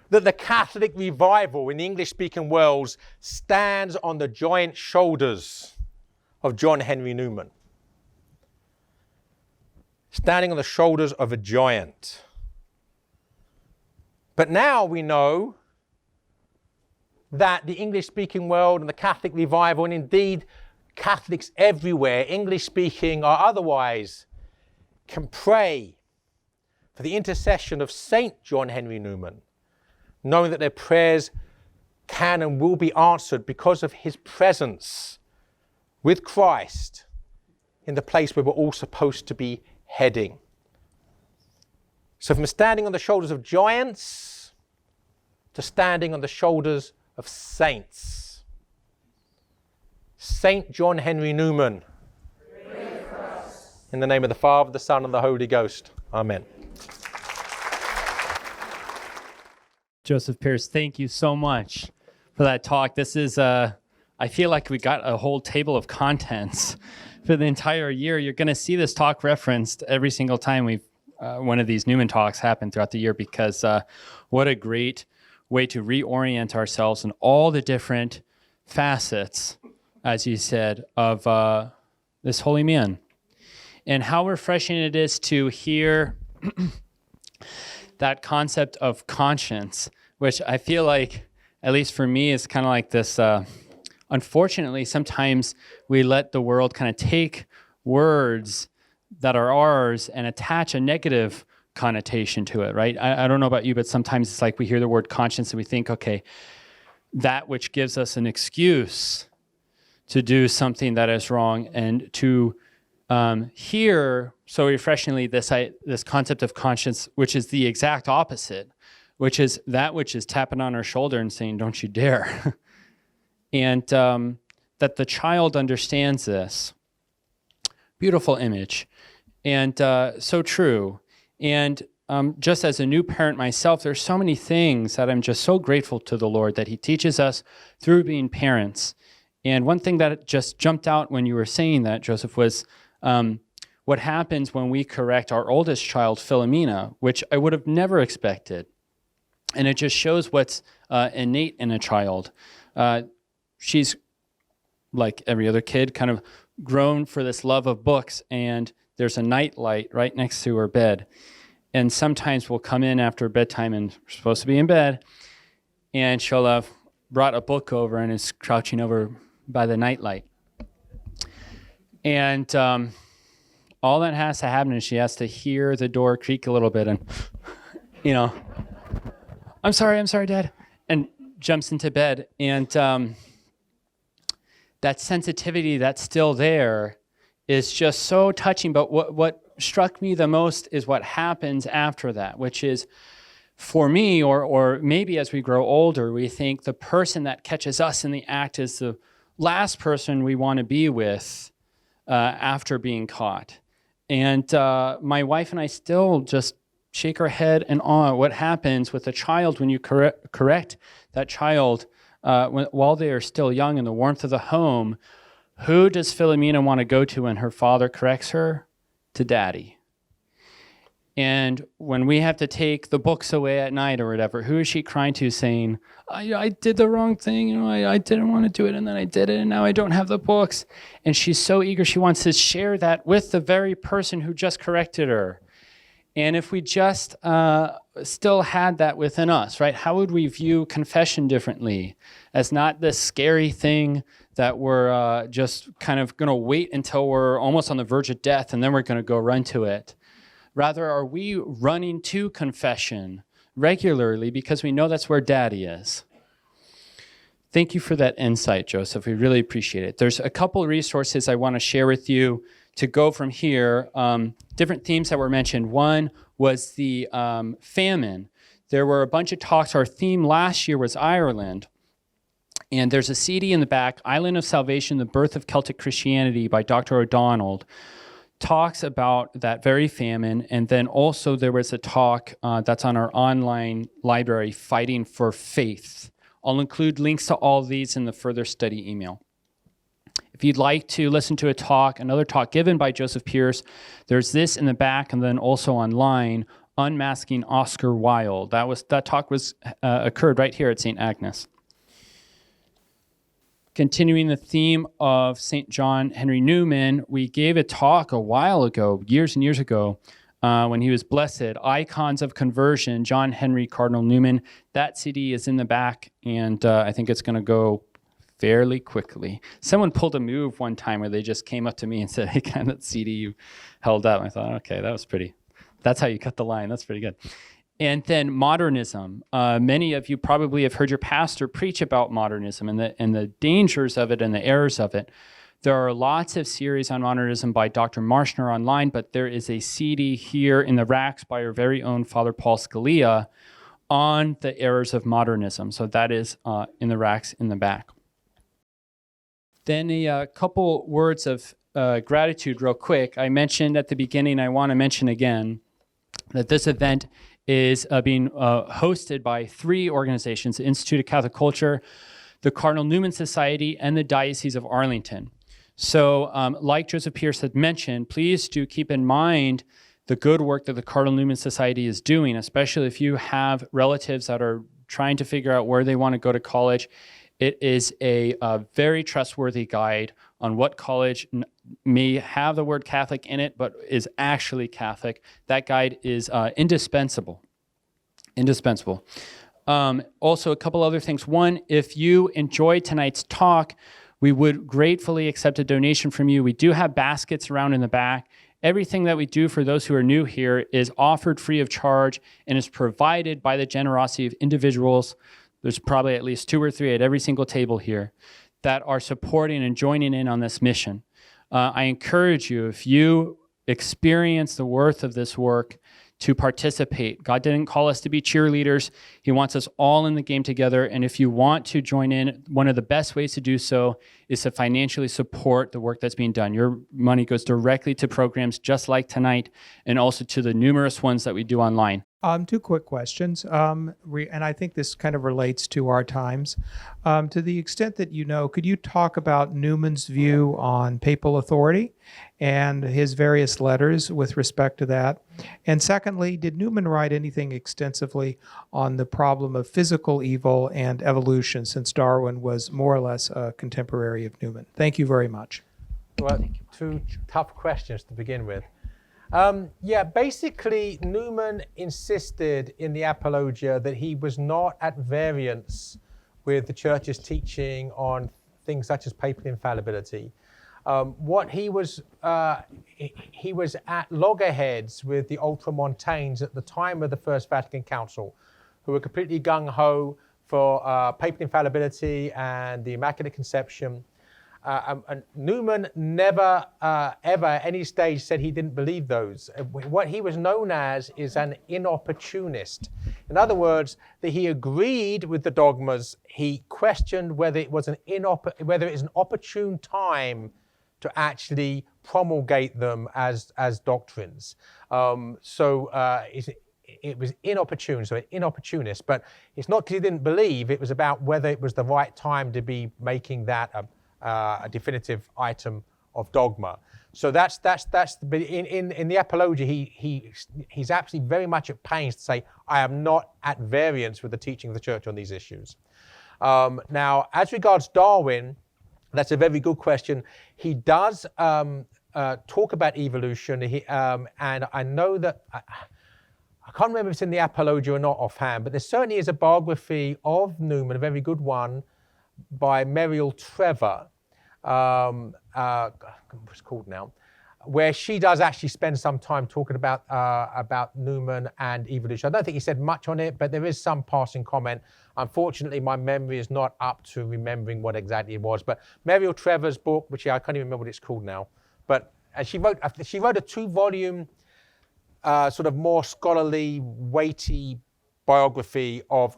that the Catholic revival in the English-speaking world stands on the giant shoulders of John Henry Newman. Standing on the shoulders of a giant. But now we know that the English-speaking world and the Catholic revival, and indeed Catholics everywhere, English-speaking or otherwise, can pray for the intercession of Saint John Henry Newman, knowing that their prayers can and will be answered because of his presence with Christ in the place where we're all supposed to be heading. So from standing on the shoulders of giants to standing on the shoulders of saints. Saint John Henry Newman. In the name of the Father, the Son, and the Holy Ghost. Amen.
Joseph Pierce, thank you so much for that talk. This is, I feel like we got a whole table of contents for the entire year. You're going to see this talk referenced every single time one of these Newman talks happen throughout the year, because what a great way to reorient ourselves in all the different facets, as you said, of this holy man. And how refreshing it is to hear that concept of conscience, which I feel like, at least for me, is kind of like this, unfortunately, sometimes we let the world kind of take words that are ours and attach a negative connotation to it, right? I don't know about you, but sometimes it's like we hear the word conscience and we think, okay, that which gives us an excuse to do something that is wrong, and to hear so refreshingly this concept of conscience, which is the exact opposite, which is that which is tapping on our shoulder and saying, don't you dare. And that the child understands this. Beautiful image. And so true. And just as a new parent myself, there's so many things that I'm just so grateful to the Lord that he teaches us through being parents. And one thing that just jumped out when you were saying that, Joseph, was what happens when we correct our oldest child, Philomena, which I would have never expected. And it just shows what's innate in a child. She's, like every other kid, kind of grown for this love of books, and there's a night light right next to her bed. And sometimes we'll come in after bedtime and we're supposed to be in bed, and she'll have brought a book over and is crouching over by the night light. And all that has to happen is she has to hear the door creak a little bit and, I'm sorry, Dad, and jumps into bed. And that sensitivity that's still there is just so touching. But what struck me the most is what happens after that, which is, for me, or maybe as we grow older, we think the person that catches us in the act is the last person we want to be with after being caught. And my wife and I still just shake our head in awe at what happens with a child when you correct that child while they are still young in the warmth of the home. Who does Philomena want to go to when her father corrects her? To Daddy. And when we have to take the books away at night or whatever, who is she crying to, saying, I did the wrong thing, I didn't want to do it, and then I did it, and now I don't have the books. And she's so eager, she wants to share that with the very person who just corrected her. And if we just still had that within us, right, how would we view confession differently? As not this scary thing that we're just kind of going to wait until we're almost on the verge of death and then we're going to go run to it. Rather, are we running to confession regularly because we know that's where Daddy is? Thank you for that insight, Joseph. We really appreciate it. There's a couple of resources I want to share with you to go from here. Different themes that were mentioned. One was the famine. There were a bunch of talks. Our theme last year was Ireland. And there's a CD in the back, Island of Salvation, The Birth of Celtic Christianity by Dr. O'Donnell. Talks about that very famine. And then also there was a talk that's on our online library, Fighting for Faith. I'll include links to all of these in the further study email. If you'd like to listen to another talk given by Joseph Pierce, there's this in the back, and then also online, Unmasking Oscar Wilde. That talk occurred right here at St. Agnes. Continuing the theme of St. John Henry Newman, we gave a talk a while ago, years and years ago, when he was blessed, Icons of Conversion, John Henry Cardinal Newman. That CD is in the back, and I think it's going to go fairly quickly. Someone pulled a move one time where they just came up to me and said, hey, kind of that CD you held up. I thought, okay, that's how you cut the line. That's pretty good. And then modernism. Many of you probably have heard your pastor preach about modernism and the dangers of it and the errors of it. There are lots of series on modernism by Dr. Marshner online, but there is a CD here in the racks by our very own Father Paul Scalia on the errors of modernism. So that is in the racks in the back. Then a couple words of gratitude real quick. I mentioned at the beginning, I want to mention again, that this event is being hosted by three organizations, the Institute of Catholic Culture, the Cardinal Newman Society, and the Diocese of Arlington. So like Joseph Pierce had mentioned, please do keep in mind the good work that the Cardinal Newman Society is doing, especially if you have relatives that are trying to figure out where they want to go to college. It is a very trustworthy guide on what college may have the word Catholic in it, but is actually Catholic. That guide is indispensable. Indispensable. Also, a couple other things. One, if you enjoyed tonight's talk, we would gratefully accept a donation from you. We do have baskets around in the back. Everything that we do for those who are new here is offered free of charge and is provided by the generosity of individuals. There's probably at least 2 or 3 at every single table here that are supporting and joining in on this mission. I encourage you, if you experience the worth of this work, to participate. God didn't call us to be cheerleaders. He wants us all in the game together. And if you want to join in, one of the best ways to do so is to financially support the work that's being done. Your money goes directly to programs just like tonight, and also to the numerous ones that we do online.
2 quick questions, and I think this kind of relates to our times. To the extent that you know, could you talk about Newman's view on papal authority and his various letters with respect to that? And secondly, did Newman write anything extensively on the problem of physical evil and evolution, since Darwin was more or less a contemporary of Newman? Thank you very much.
Well, 2 tough questions to begin with. Basically, Newman insisted in the Apologia that he was not at variance with the Church's teaching on things such as papal infallibility. What he was at loggerheads with the Ultramontanes at the time of the First Vatican Council, who were completely gung-ho for papal infallibility and the Immaculate Conception. And Newman never, ever at any stage said he didn't believe those. What he was known as is an inopportunist. In other words, that he agreed with the dogmas. He questioned whether it was an opportune time to actually promulgate them as doctrines. It was inopportune, so an inopportunist. But it's not because he didn't believe. It was about whether it was the right time to be making that a definitive item of dogma. So that's in the Apologia, he's actually very much at pains to say, I am not at variance with the teaching of the Church on these issues. Now, as regards Darwin, that's a very good question. He does talk about evolution, and I know that I can't remember if it's in the Apologia or not offhand, but there certainly is a biography of Newman, a very good one, by Muriel Trevor, what's it called now, where she does actually spend some time talking about Newman and evolution. I don't think he said much on it, but there is some passing comment. Unfortunately, my memory is not up to remembering what exactly it was. But Muriel Trevor's book, which I can't even remember what it's called now, but she wrote a 2-volume, sort of more scholarly, weighty biography of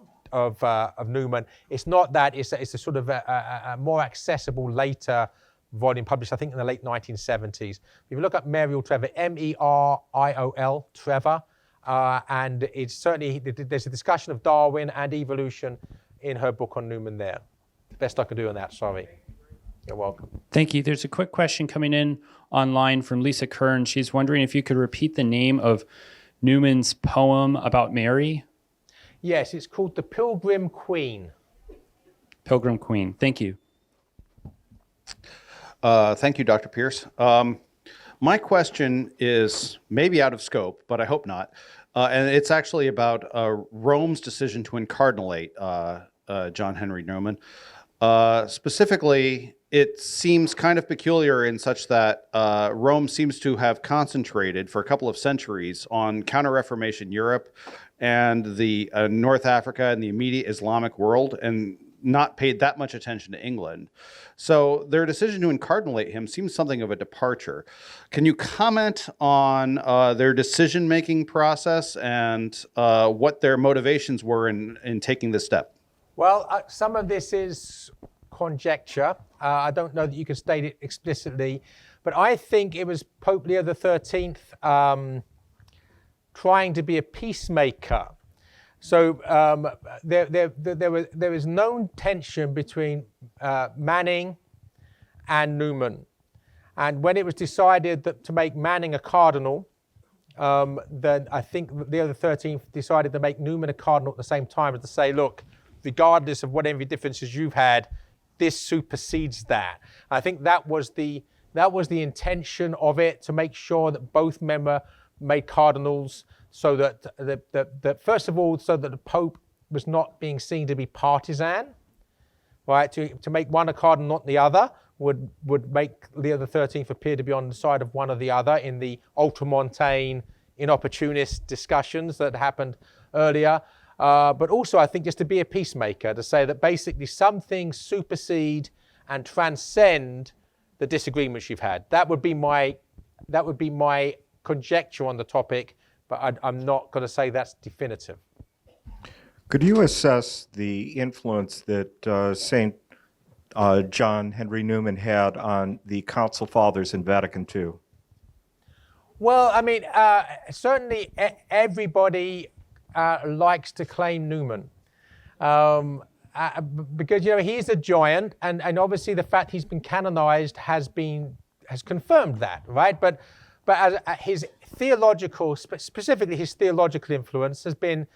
Newman. It's not that, it's a sort of a more accessible later volume published, I think, in the late 1970s. If you look up Muriel Trevor, Meriol Trevor, and it's certainly, there's a discussion of Darwin and evolution in her book on Newman there. The best I can do on that, sorry. You're welcome.
Thank you. There's a quick question coming in online from Lisa Kern. She's wondering if you could repeat the name of Newman's poem about Mary.
Yes, it's called The Pilgrim Queen.
Pilgrim Queen. Thank you.
Thank you, Dr. Pierce. My question is maybe out of scope, but I hope not. And it's actually about Rome's decision to incardinalate John Henry Newman. Specifically, it seems kind of peculiar in such that Rome seems to have concentrated for a couple of centuries on Counter-Reformation Europe and the North Africa and the immediate Islamic world, and not paid that much attention to England. So their decision to incardinalate him seems something of a departure. Can you comment on their decision-making process and what their motivations were in taking this step?
Well, some of this is conjecture. I don't know that you can state it explicitly, but I think it was Pope Leo XIII trying to be a peacemaker. So there is known tension between Manning and Newman. And when it was decided to make Manning a cardinal, then I think Leo XIII decided to make Newman a cardinal at the same time, as to say, look, regardless of whatever differences you've had, this supersedes that. I think that was the intention of it, to make sure that both men made cardinals, so that first of all, so that the Pope was not being seen to be partisan, right? To make one a cardinal, not the other, would make Leo the 13th appear to be on the side of one or the other in the ultramontane, inopportunist discussions that happened earlier. But also, I think, just to be a peacemaker, to say that basically some things supersede and transcend the disagreements you've had. That would be my conjecture on the topic, but I'm not going to say that's definitive.
Could you assess the influence that St. John Henry Newman had on the Council Fathers in Vatican II?
Well, I mean, certainly everybody likes to claim Newman. Because, you know, he's a giant, and obviously the fact he's been canonized has confirmed that, right? But as his theological, specifically his theological influence has been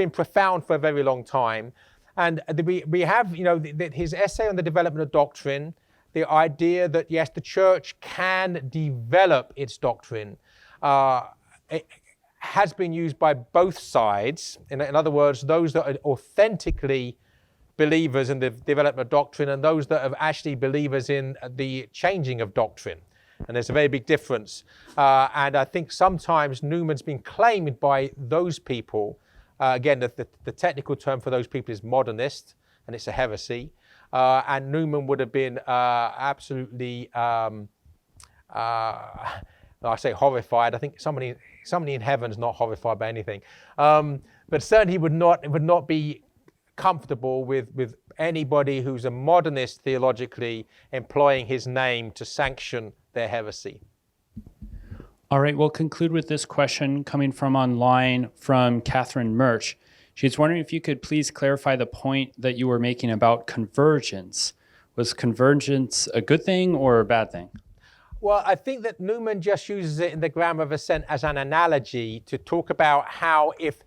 profound for a very long time. And we have, you know, his essay on the development of doctrine, the idea that, yes, the church can develop its doctrine, it has been used by both sides. In other words, those that are authentically believers in the development of doctrine, and those that are actually believers in the changing of doctrine. And there's a very big difference. And I think sometimes Newman's been claimed by those people. Again, the technical term for those people is modernist, and it's a heresy. And Newman would have been absolutely, I say horrified. I think somebody in heaven is not horrified by anything. But certainly would not be comfortable with anybody who's a modernist theologically employing his name to sanction their heresy.
All right, we'll conclude with this question coming from online from Catherine Murch. She's wondering if you could please clarify the point that you were making about convergence. Was convergence a good thing or a bad thing?
Well, I think that Newman just uses it in the Grammar of Assent as an analogy to talk about how if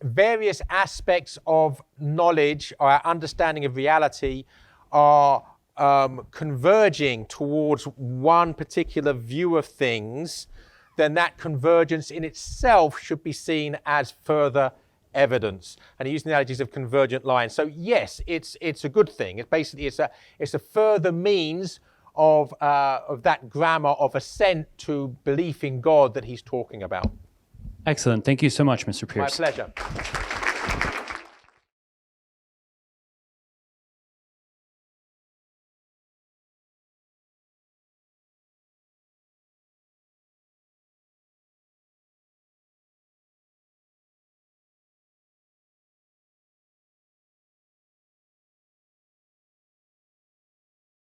various aspects of knowledge or our understanding of reality are converging towards one particular view of things, then that convergence in itself should be seen as further evidence. And he used the analogies of convergent lines. So yes, it's a good thing. It's a further means of that grammar of assent to belief in God that he's talking about.
Excellent. Thank you so much, Mr. Pierce.
My pleasure.